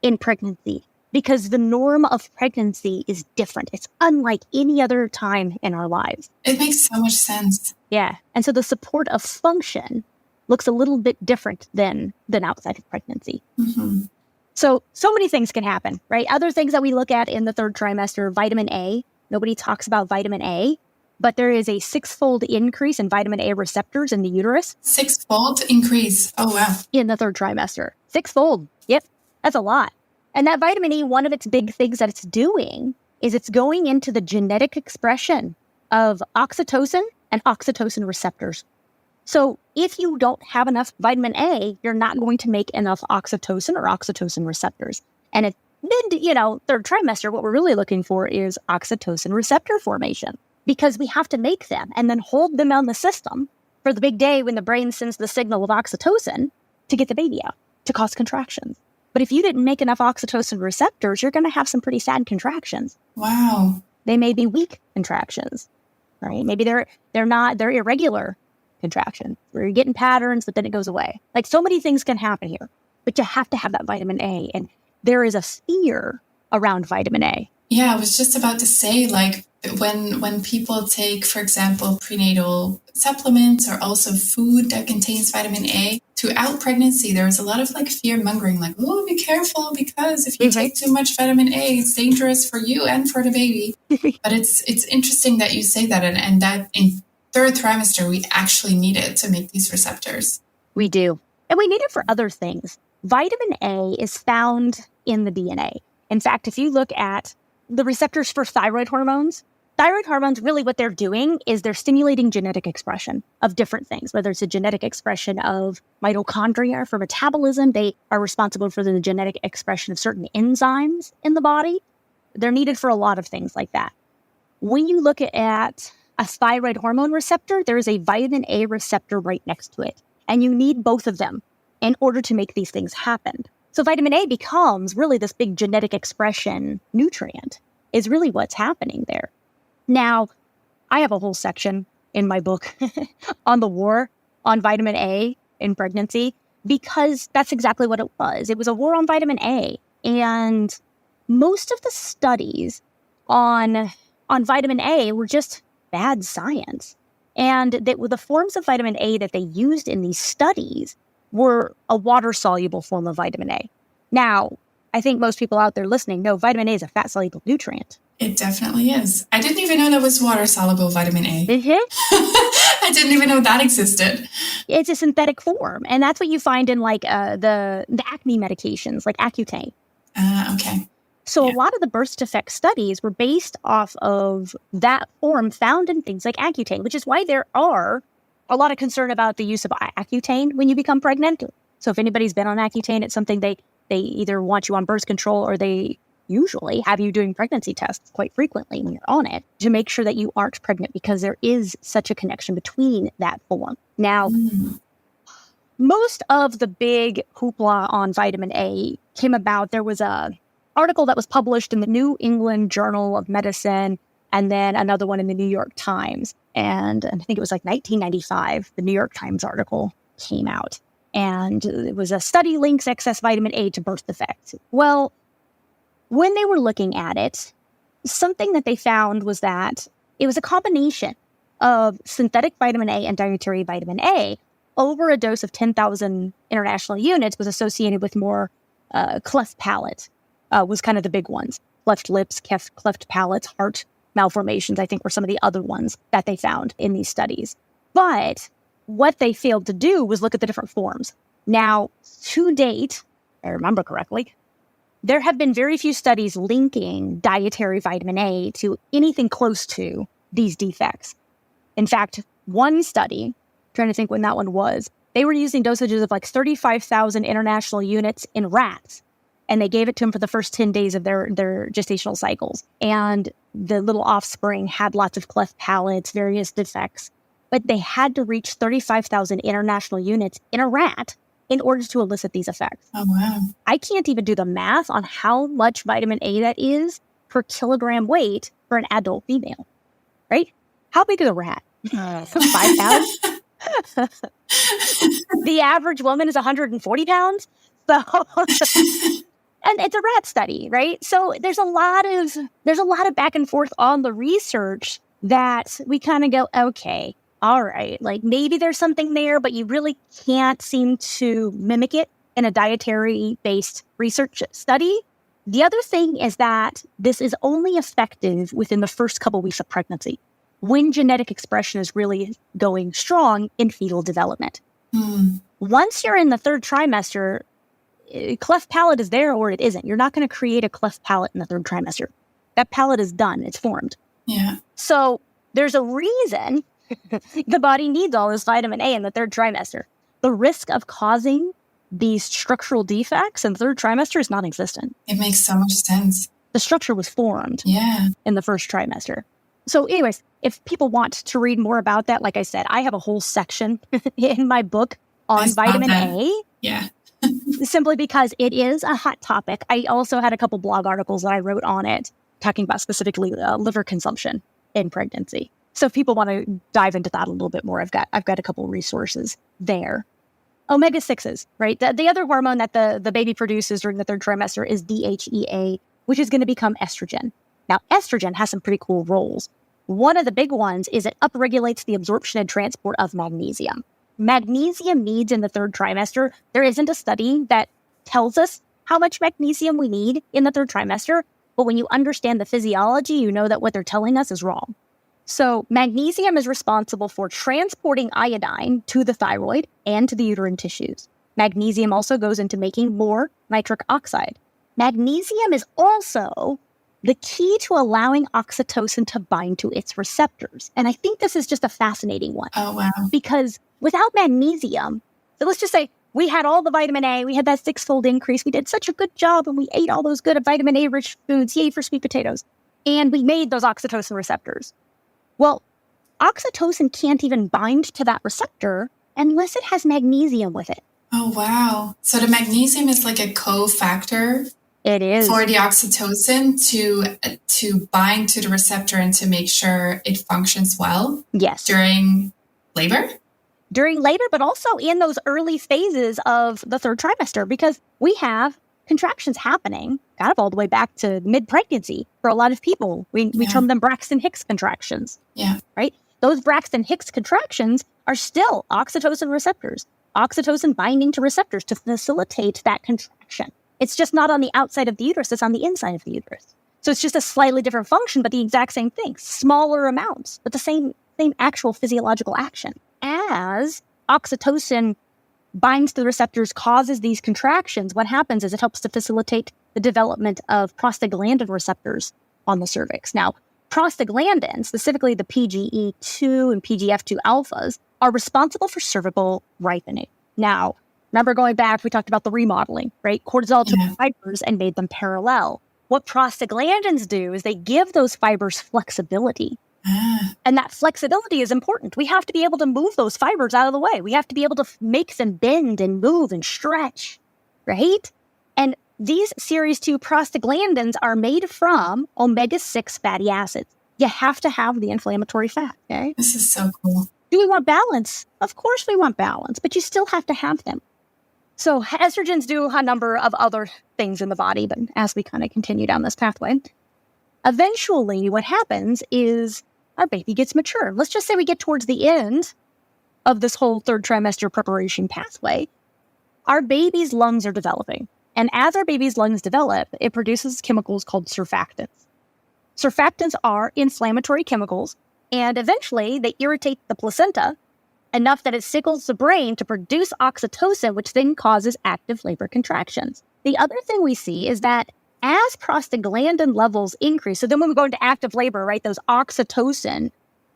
in pregnancy because the norm of pregnancy is different. It's unlike any other time in our lives. It makes so much sense. Yeah. And so the support of function looks a little bit different than outside of pregnancy. So many things can happen, right? Other things that we look at in the third trimester, vitamin A. Nobody talks about vitamin A, but there is a 6-fold increase in vitamin A receptors in the uterus. 6-fold increase. Oh, wow. In the third trimester. 6-fold. Yep. That's a lot. And that vitamin E, one of its big things that it's doing is it's going into the genetic expression of oxytocin and oxytocin receptors. So if you don't have enough vitamin A, you're not going to make enough oxytocin or oxytocin receptors. And then, third trimester, what we're really looking for is oxytocin receptor formation, because we have to make them and then hold them on the system for the big day when the brain sends the signal of oxytocin to get the baby out, to cause contractions. But if you didn't make enough oxytocin receptors, you're going to have some pretty sad contractions. Wow. They may be weak contractions, right? Maybe they're irregular contractions where you're getting patterns, but then it goes away. Like, so many things can happen here, but you have to have that vitamin A. And there is a fear around vitamin A. Yeah, I was just about to say, like, when people take, for example, prenatal supplements or also food that contains vitamin A, throughout pregnancy, there was a lot of fear mongering, like, oh, be careful, because if you take too much vitamin A, it's dangerous for you and for the baby. But it's interesting that you say that, and that in third trimester, we actually need it to make these receptors. We do. And we need it for other things. Vitamin A is found in the DNA. In fact, if you look at the receptors for thyroid hormones, really what they're doing is they're stimulating genetic expression of different things, whether it's a genetic expression of mitochondria for metabolism. They are responsible for the genetic expression of certain enzymes in the body. They're needed for a lot of things like that. When you look at a thyroid hormone receptor, there is a vitamin A receptor right next to it. And you need both of them in order to make these things happen. So vitamin A becomes really this big genetic expression nutrient, is really what's happening there. Now, I have a whole section in my book on the war on vitamin A in pregnancy because that's exactly what it was. It was a war on vitamin A. And most of the studies on vitamin A were just bad science. And the forms of vitamin A that they used in these studies were a water-soluble form of vitamin A. Now, I think most people out there listening know vitamin A is a fat-soluble nutrient. It definitely is. I didn't even know that was water-soluble vitamin A. Mm-hmm. I didn't even know that existed. It's a synthetic form. And that's what you find in like the acne medications, like Accutane. Okay. So a lot of the birth defect studies were based off of that form found in things like Accutane, which is why there are a lot of concern about the use of Accutane when you become pregnant. So if anybody's been on Accutane, it's something they either want you on birth control or they usually have you doing pregnancy tests quite frequently when you're on it to make sure that you aren't pregnant because there is such a connection between that form. Now, most of the big hoopla on vitamin A came about. There was a article that was published in the New England Journal of Medicine and then another one in the New York Times. And I think it was like 1995, the New York Times article came out. And it was a study links excess vitamin A to birth defects. Well, when they were looking at it, something that they found was that it was a combination of synthetic vitamin A and dietary vitamin A over a dose of 10,000 international units was associated with more cleft palate, was kind of the big ones. Cleft lips, cleft palates, heart malformations, I think were some of the other ones that they found in these studies. But what they failed to do was look at the different forms. Now, to date, if I remember correctly, there have been very few studies linking dietary vitamin A to anything close to these defects. In fact, one study, trying to think when that one was, they were using dosages of like 35,000 international units in rats. And they gave it to them for the first 10 days of their gestational cycles. And the little offspring had lots of cleft palates, various defects. But they had to reach 35,000 international units in a rat in order to elicit these effects. Oh, wow. I can't even do the math on how much vitamin A that is per kilogram weight for an adult female, right? How big is a rat? 5 pounds? The average woman is 140 pounds. So... And it's a rat study, right? So there's a lot of back and forth on the research that we kind of go, okay, all right, like maybe there's something there, but you really can't seem to mimic it in a dietary-based research study. The other thing is that this is only effective within the first couple weeks of pregnancy, when genetic expression is really going strong in fetal development. Once you're in the third trimester, cleft palate is there or it isn't. You're not going to create a cleft palate in the third trimester. That palate is done. It's formed. Yeah. So there's a reason the body needs all this vitamin A in the third trimester. The risk of causing these structural defects in the third trimester is non-existent. It makes so much sense. The structure was formed in the first trimester. So anyways, if people want to read more about that, like I said, I have a whole section in my book on vitamin A. Yeah. Simply because it is a hot topic. I also had a couple blog articles that I wrote on it, talking about specifically liver consumption in pregnancy. So if people want to dive into that a little bit more, I've got a couple resources there. Omega-6s, right? The other hormone that the baby produces during the third trimester is DHEA, which is going to become estrogen. Now, estrogen has some pretty cool roles. One of the big ones is it upregulates the absorption and transport of magnesium. Magnesium needs in the third trimester, there isn't a study that tells us how much magnesium we need in the third trimester, but when you understand the physiology, you know that what they're telling us is wrong. So magnesium is responsible for transporting iodine to the thyroid and to the uterine tissues. Magnesium also goes into making more nitric oxide. Magnesium is also the key to allowing oxytocin to bind to its receptors. And I think this is just a fascinating one. Oh, wow. Because without magnesium, so let's just say we had all the vitamin A, we had that 6-fold increase, we did such a good job, and we ate all those good vitamin A-rich foods, yay for sweet potatoes, and we made those oxytocin receptors. Well, oxytocin can't even bind to that receptor unless it has magnesium with it. Oh, wow. So the magnesium is like a cofactor. It is. For the oxytocin to bind to the receptor and to make sure it functions well. Yes. During labor? during labor, but also in those early phases of the third trimester, because we have contractions happening kind of all the way back to mid-pregnancy for a lot of people. We term them Braxton Hicks contractions. Yeah. Right? Those Braxton Hicks contractions are still oxytocin receptors, oxytocin binding to receptors to facilitate that contraction. It's just not on the outside of the uterus, it's on the inside of the uterus. So it's just a slightly different function, but the exact same thing. Smaller amounts, but the same actual physiological action. As oxytocin binds to the receptors, causes these contractions, what happens is it helps to facilitate the development of prostaglandin receptors on the cervix. Now, prostaglandins, specifically the PGE2 and PGF2 alphas, are responsible for cervical ripening. Now, remember going back, we talked about the remodeling, right? Cortisol took fibers and made them parallel. What prostaglandins do is they give those fibers flexibility. And that flexibility is important. We have to be able to move those fibers out of the way. We have to be able to make them bend and move and stretch, right? And these series 2 prostaglandins are made from omega-6 fatty acids. You have to have the inflammatory fat, okay? This is so cool. Do we want balance? Of course we want balance, but you still have to have them. So estrogens do a number of other things in the body, but as we kind of continue down this pathway, eventually what happens is our baby gets mature. Let's just say we get towards the end of this whole third trimester preparation pathway. Our baby's lungs are developing. And as our baby's lungs develop, it produces chemicals called surfactants. Surfactants are inflammatory chemicals, and eventually they irritate the placenta enough that it signals the brain to produce oxytocin, which then causes active labor contractions. The other thing we see is that as prostaglandin levels increase, so then when we go into active labor, right, those oxytocin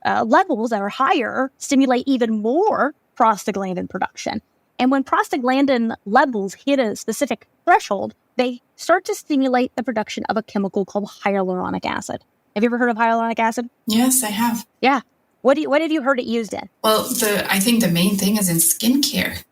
levels that are higher stimulate even more prostaglandin production. And when prostaglandin levels hit a specific threshold, they start to stimulate the production of a chemical called hyaluronic acid. Have you ever heard of hyaluronic acid? Yes, I have. Yeah. What have you heard it used in? Well, I think the main thing is in skincare.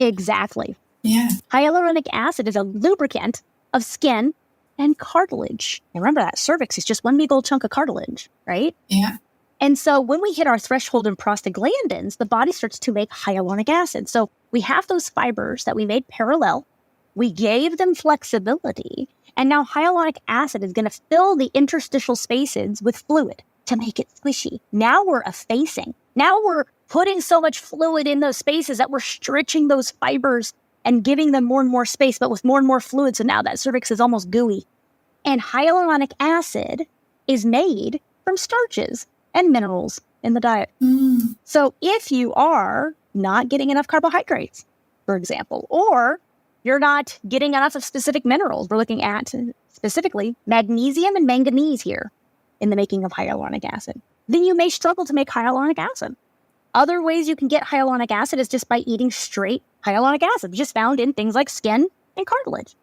Exactly. Yeah. Hyaluronic acid is a lubricant of skin and cartilage. And remember that cervix is just one big old chunk of cartilage, right? Yeah. And so when we hit our threshold in prostaglandins, the body starts to make hyaluronic acid. So we have those fibers that we made parallel. We gave them flexibility. And now hyaluronic acid is going to fill the interstitial spaces with fluid to make it squishy. Now we're effacing. Now we're putting so much fluid in those spaces that we're stretching those fibers and giving them more and more space, but with more and more fluid. So now that cervix is almost gooey. And hyaluronic acid is made from starches and minerals in the diet. So if you are not getting enough carbohydrates, for example, or you're not getting enough of specific minerals, we're looking at specifically magnesium and manganese here in the making of hyaluronic acid, then you may struggle to make hyaluronic acid. Other ways you can get hyaluronic acid is just by eating straight hyaluronic acid, just found in things like skin and cartilage.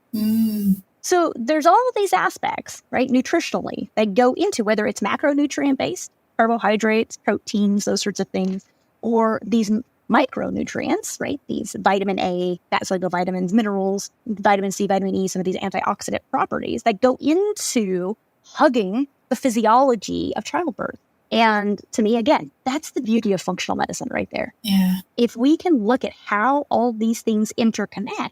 So there's all of these aspects, right, nutritionally, that go into whether it's macronutrient-based, carbohydrates, proteins, those sorts of things, or these micronutrients, right, these vitamin A, fat-soluble vitamins, minerals, vitamin C, vitamin E, some of these antioxidant properties that go into hugging the physiology of childbirth. And to me, again, that's the beauty of functional medicine right there. Yeah. If we can look at how all these things interconnect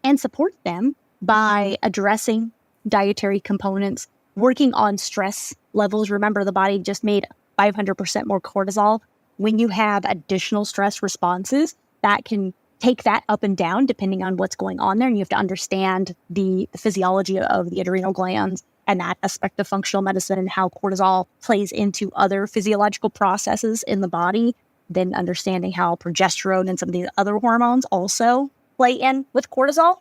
and support them by addressing dietary components, working on stress levels. Remember, the body just made 500% more cortisol. When you have additional stress responses, that can take that up and down depending on what's going on there. And you have to understand the physiology of the adrenal glands and that aspect of functional medicine and how cortisol plays into other physiological processes in the body. Then understanding how progesterone and some of these other hormones also play in with cortisol.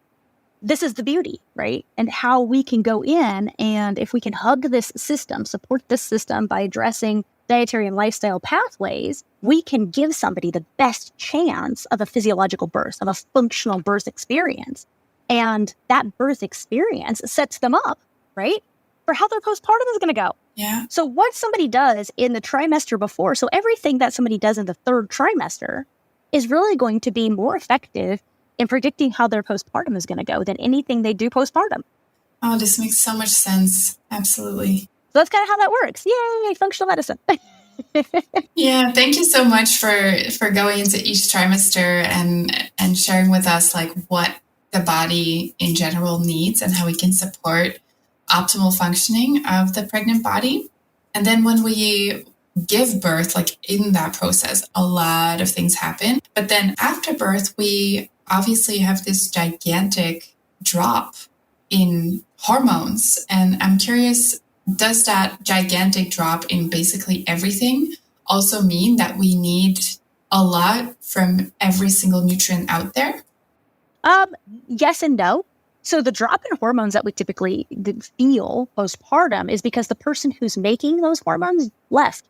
This is the beauty, right? And how we can go in and if we can hug this system, support this system by addressing dietary and lifestyle pathways, we can give somebody the best chance of a physiological birth, of a functional birth experience. And that birth experience sets them up, right, for how their postpartum is going to go. Yeah. So what somebody does in the trimester before, so everything that somebody does in the third trimester is really going to be more effective in predicting how their postpartum is going to go than anything they do postpartum. Oh, this makes so much sense. Absolutely. So that's kind of how that works. Yay, functional medicine. Yeah, thank you so much for going into each trimester and sharing with us like what the body in general needs and how we can support optimal functioning of the pregnant body. And then when we give birth, like in that process, a lot of things happen. But then after birth, we obviously have this gigantic drop in hormones. And I'm curious, does that gigantic drop in basically everything also mean that we need a lot from every single nutrient out there? Yes and no. So the drop in hormones that we typically feel postpartum is because the person who's making those hormones left.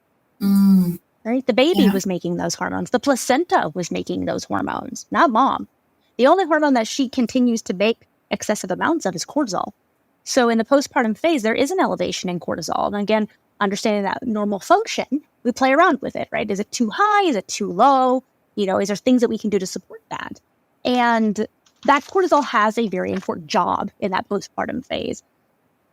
Right? The baby was making those hormones. The placenta was making those hormones, not mom. The only hormone that she continues to make excessive amounts of is cortisol. So in the postpartum phase, there is an elevation in cortisol. And again, understanding that normal function, we play around with it, right? Is it too high? Is it too low? Is there things that we can do to support that? And that cortisol has a very important job in that postpartum phase.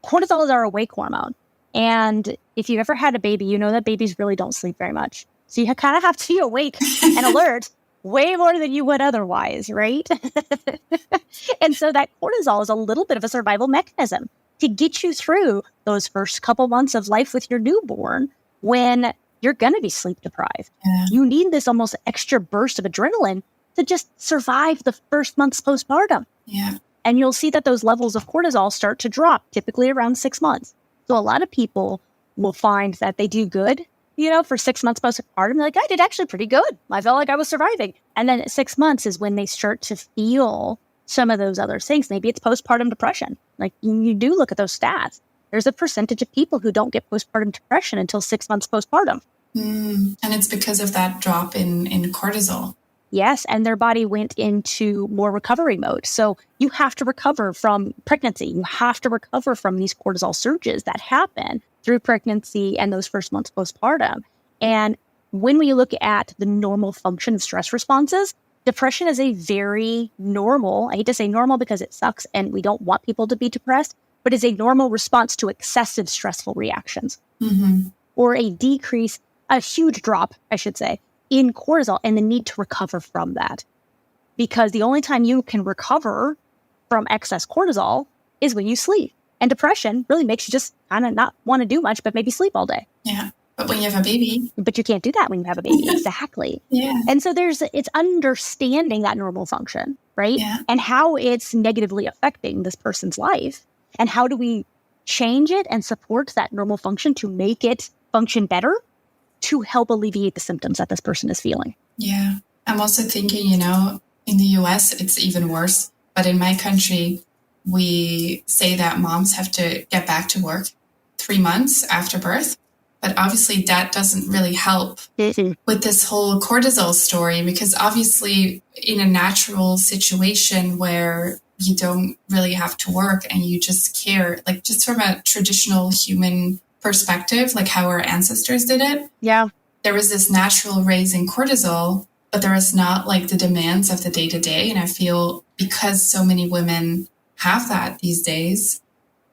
Cortisol is our awake hormone. And if you've ever had a baby, you know that babies really don't sleep very much. So you kind of have to be awake and alert way more than you would otherwise, right? And so that cortisol is a little bit of a survival mechanism to get you through those first couple months of life with your newborn when you're going to be sleep deprived. Yeah. You need this almost extra burst of adrenaline to just survive the first months postpartum. Yeah. And you'll see that those levels of cortisol start to drop, typically around 6 months. So a lot of people will find that they do good, for 6 months postpartum. They're like, I did actually pretty good. I felt like I was surviving. And then at 6 months is when they start to feel some of those other things. Maybe it's postpartum depression. Like you do look at those stats. There's a percentage of people who don't get postpartum depression until 6 months postpartum. And it's because of that drop in cortisol. Yes, and their body went into more recovery mode. So you have to recover from pregnancy. You have to recover from these cortisol surges that happen through pregnancy and those first months postpartum. And when we look at the normal function of stress responses, depression is a very normal, I hate to say normal because it sucks and we don't want people to be depressed, but it's a normal response to excessive stressful reactions. Or a decrease, a huge drop, I should say, in cortisol and the need to recover from that. Because the only time you can recover from excess cortisol is when you sleep. And depression really makes you just kind of not want to do much, but maybe sleep all day. Yeah. But when you have a baby. But you can't do that when you have a baby. Exactly. Yeah. And so it's understanding that normal function, right? Yeah. And how it's negatively affecting this person's life. And how do we change it and support that normal function to make it function better to help alleviate the symptoms that this person is feeling. Yeah. I'm also thinking, in the US, it's even worse. But in my country, we say that moms have to get back to work 3 months after birth. But obviously that doesn't really help with this whole cortisol story, because obviously in a natural situation where you don't really have to work and you just care, like just from a traditional human perspective, like how our ancestors did it. Yeah. There was this natural raise in cortisol, but there was not like the demands of the day to day. And I feel because so many women have that these days,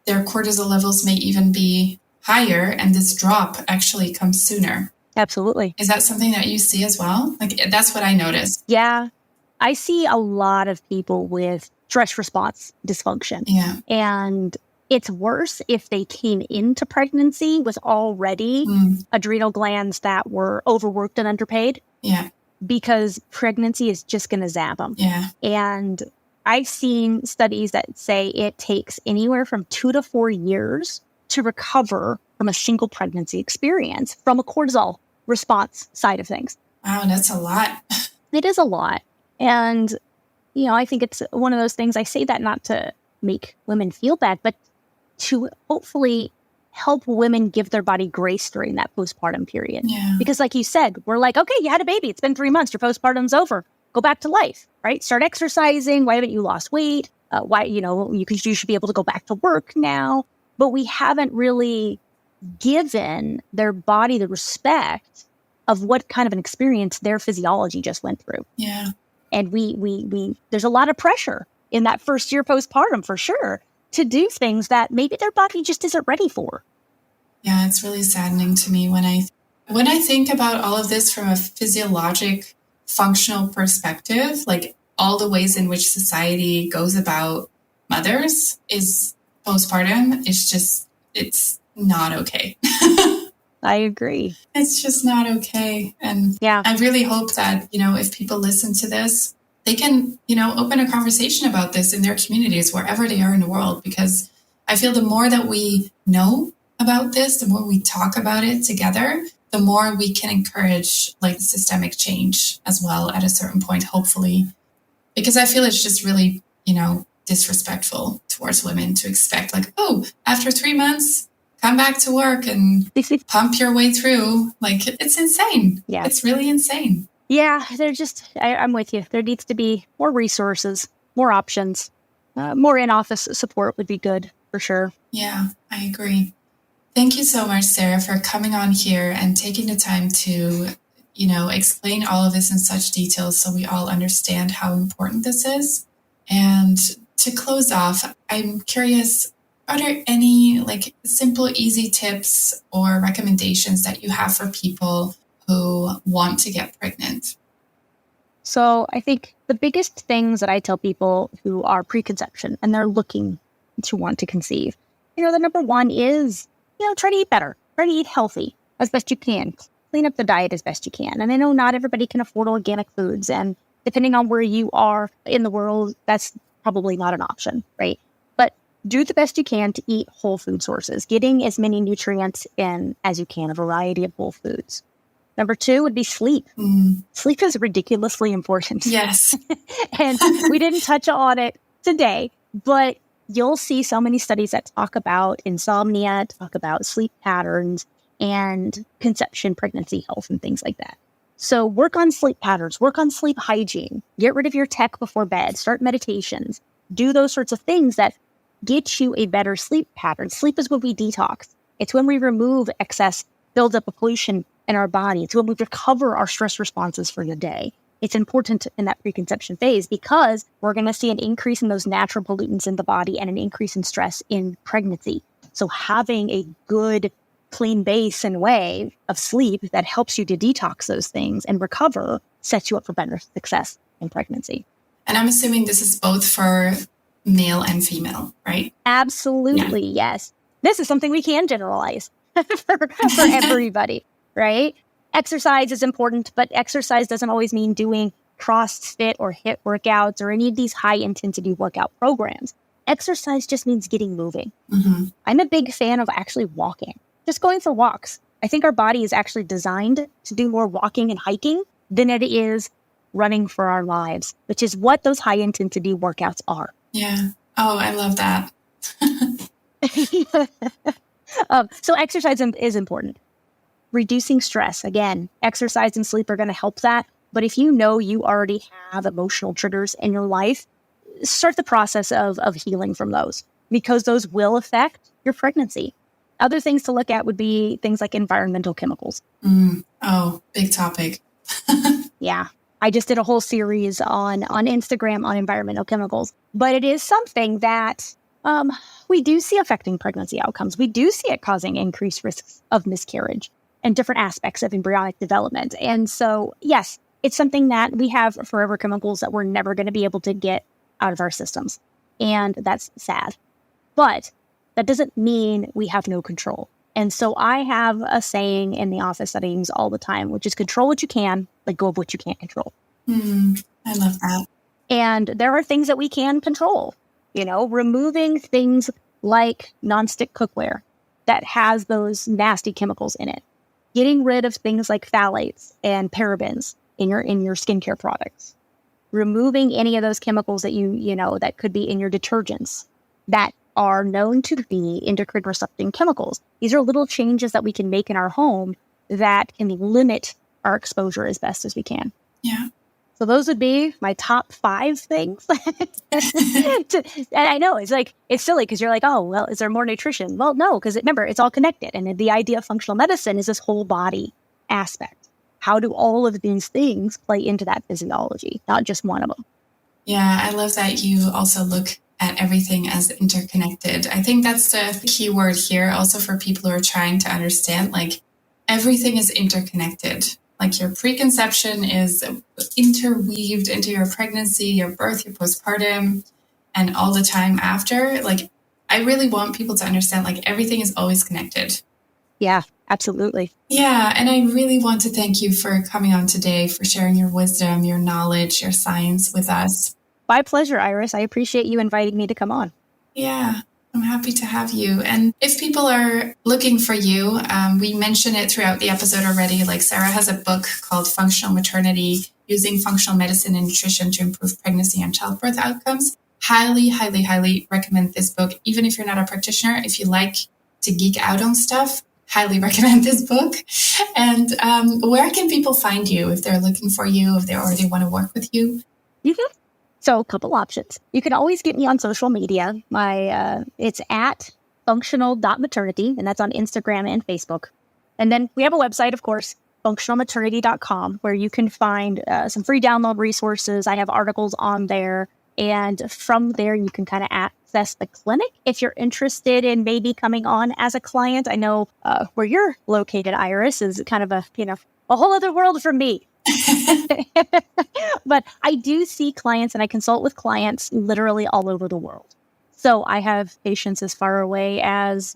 their cortisol levels may even be higher. And this drop actually comes sooner. Absolutely. Is that something that you see as well? Like that's what I noticed. Yeah. I see a lot of people with stress response dysfunction. Yeah. And it's worse if they came into pregnancy with already adrenal glands that were overworked and underpaid. Yeah. Because pregnancy is just going to zap them. Yeah. And I've seen studies that say it takes anywhere from 2 to 4 years to recover from a single pregnancy experience from a cortisol response side of things. Wow, that's a lot. It is a lot. And, I think it's one of those things, I say that not to make women feel bad, but to hopefully help women give their body grace during that postpartum period. Yeah. Because like you said, we're like, okay, you had a baby. It's been 3 months. Your postpartum's over. Go back to life, right? Start exercising. Why haven't you lost weight? You should be able to go back to work now. But we haven't really given their body the respect of what kind of an experience their physiology just went through. Yeah. And we there's a lot of pressure in that first year postpartum for sure to do things that maybe their body just isn't ready for. Yeah, it's really saddening to me when I When I think about all of this from a physiologic, functional perspective, like all the ways in which society goes about mothers is postpartum, it's not okay. I agree. It's just not okay. And yeah, I really hope that, if people listen to this, they can, open a conversation about this in their communities, wherever they are in the world, because I feel the more that we know about this, the more we talk about it together, the more we can encourage like systemic change as well at a certain point, hopefully, because I feel it's just really, disrespectful towards women to expect like, oh, after 3 months, come back to work and pump your way through. Like, it's insane. Yeah. It's really insane. Yeah, I'm with you. There needs to be more resources, more options, more in-office support would be good for sure. Yeah, I agree. Thank you so much, Sarah, for coming on here and taking the time to, explain all of this in such detail so we all understand how important this is. And to close off, I'm curious, are there any like simple, easy tips or recommendations that you have for people who want to get pregnant? So I think the biggest things that I tell people who are preconception and they're looking to want to conceive, the number one is, try to eat better, try to eat healthy as best you can, clean up the diet as best you can. And I know not everybody can afford organic foods, and depending on where you are in the world, that's probably not an option, right? But do the best you can to eat whole food sources, getting as many nutrients in as you can, a variety of whole foods. Number two would be sleep. Sleep is ridiculously important. Yes. And we didn't touch on it today, but you'll see so many studies that talk about insomnia, talk about sleep patterns, and conception, pregnancy health, and things like that. So work on sleep patterns, work on sleep hygiene, get rid of your tech before bed, start meditations, do those sorts of things that get you a better sleep pattern. Sleep is when we detox. It's when we remove excess buildup of pollution in our body. It's when we recover our stress responses for the day. It's important in that preconception phase because we're going to see an increase in those natural pollutants in the body and an increase in stress in pregnancy. So having a good, clean base and way of sleep that helps you to detox those things and recover sets you up for better success in pregnancy. And I'm assuming this is both for male and female, right? Absolutely, yes. This is something we can generalize for everybody, right? Exercise is important, but exercise doesn't always mean doing CrossFit or HIIT workouts or any of these high-intensity workout programs. Exercise just means getting moving. Mm-hmm. I'm a big fan of actually walking, just going for walks. I think our body is actually designed to do more walking and hiking than it is running for our lives, which is what those high-intensity workouts are. Yeah. Oh, I love that. So exercise is important. Reducing stress. Again, exercise and sleep are going to help that. But if you know you already have emotional triggers in your life, start the process of healing from those because those will affect your pregnancy. Other things to look at would be things like environmental chemicals. Oh, big topic. Yeah. I just did a whole series on Instagram on environmental chemicals. But it is something that we do see affecting pregnancy outcomes. We do see it causing increased risks of miscarriage and different aspects of embryonic development. And so, yes, it's something that we have forever chemicals that we're never going to be able to get out of our systems. And that's sad. But that doesn't mean we have no control. And so I have a saying in the office that I use all the time, which is control what you can, let go of what you can't control. I love that. And there are things that we can control, removing things like nonstick cookware that has those nasty chemicals in it. Getting rid of things like phthalates and parabens in your skincare products. Removing any of those chemicals that that could be in your detergents that are known to be endocrine disrupting chemicals. These are little changes that we can make in our home that can limit our exposure as best as we can. Yeah. So those would be my top 5 things. And I know it's silly because you're like, oh, well, is there more nutrition? Well, no, because remember, it's all connected. And the idea of functional medicine is this whole body aspect. How do all of these things play into that physiology, not just one of them? Yeah, I love that you also look at everything as interconnected. I think that's the key word here also for people who are trying to understand, like, everything is interconnected. Like your preconception is interweaved into your pregnancy, your birth, your postpartum, and all the time after. Like, I really want people to understand, like, everything is always connected. Yeah, absolutely. Yeah. And I really want to thank you for coming on today, for sharing your wisdom, your knowledge, your science with us. My pleasure, Iris. I appreciate you inviting me to come on. Yeah, I'm happy to have you. And if people are looking for you, we mentioned it throughout the episode already. Like, Sarah has a book called Functional Maternity, Using Functional Medicine and Nutrition to Improve Pregnancy and Childbirth Outcomes. Highly, highly, highly recommend this book. Even if you're not a practitioner, if you like to geek out on stuff, highly recommend this book. And where can people find you if they're looking for you, if they already want to work with you? Mm-hmm. So a couple options. You can always get me on social media. It's at functional.maternity, and that's on Instagram and Facebook. And then we have a website, of course, functionalmaternity.com, where you can find some free download resources. I have articles on there. And from there, you can kind of access the clinic if you're interested in maybe coming on as a client. I know where you're located, Iris, is kind of a whole other world from me. But I do see clients and I consult with clients literally all over the world. So I have patients as far away as,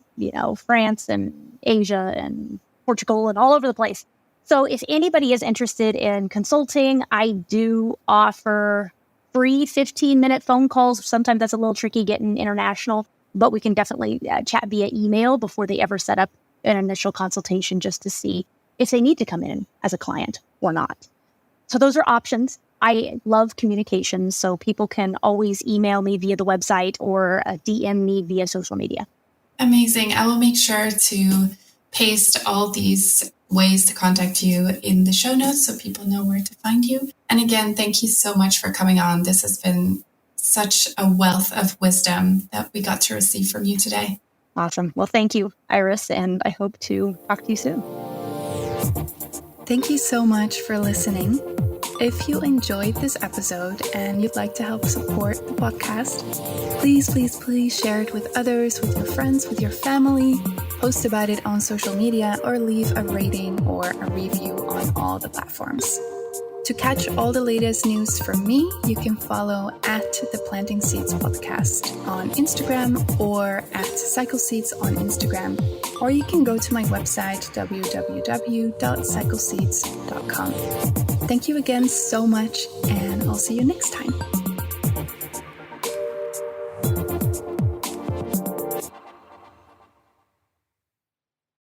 France and Asia and Portugal and all over the place. So if anybody is interested in consulting, I do offer free 15-minute phone calls. Sometimes that's a little tricky getting international, but we can definitely chat via email before they ever set up an initial consultation just to see if they need to come in as a client or not. So those are options. I love communications, so people can always email me via the website or DM me via social media. Amazing. I will make sure to paste all these ways to contact you in the show notes so people know where to find you. And again, thank you so much for coming on. This has been such a wealth of wisdom that we got to receive from you today. Awesome. Well, thank you, Iris, and I hope to talk to you soon. Thank you so much for listening. If you enjoyed this episode and you'd like to help support the podcast, please share it with others, with your friends, with your family, post about it on social media, or leave a rating or a review on all the platforms. To catch all the latest news from me, you can follow at the Planting Seeds podcast on Instagram or at CycleSeeds on Instagram, or you can go to my website, www.cycleseeds.com. Thank you again so much, and I'll see you next time.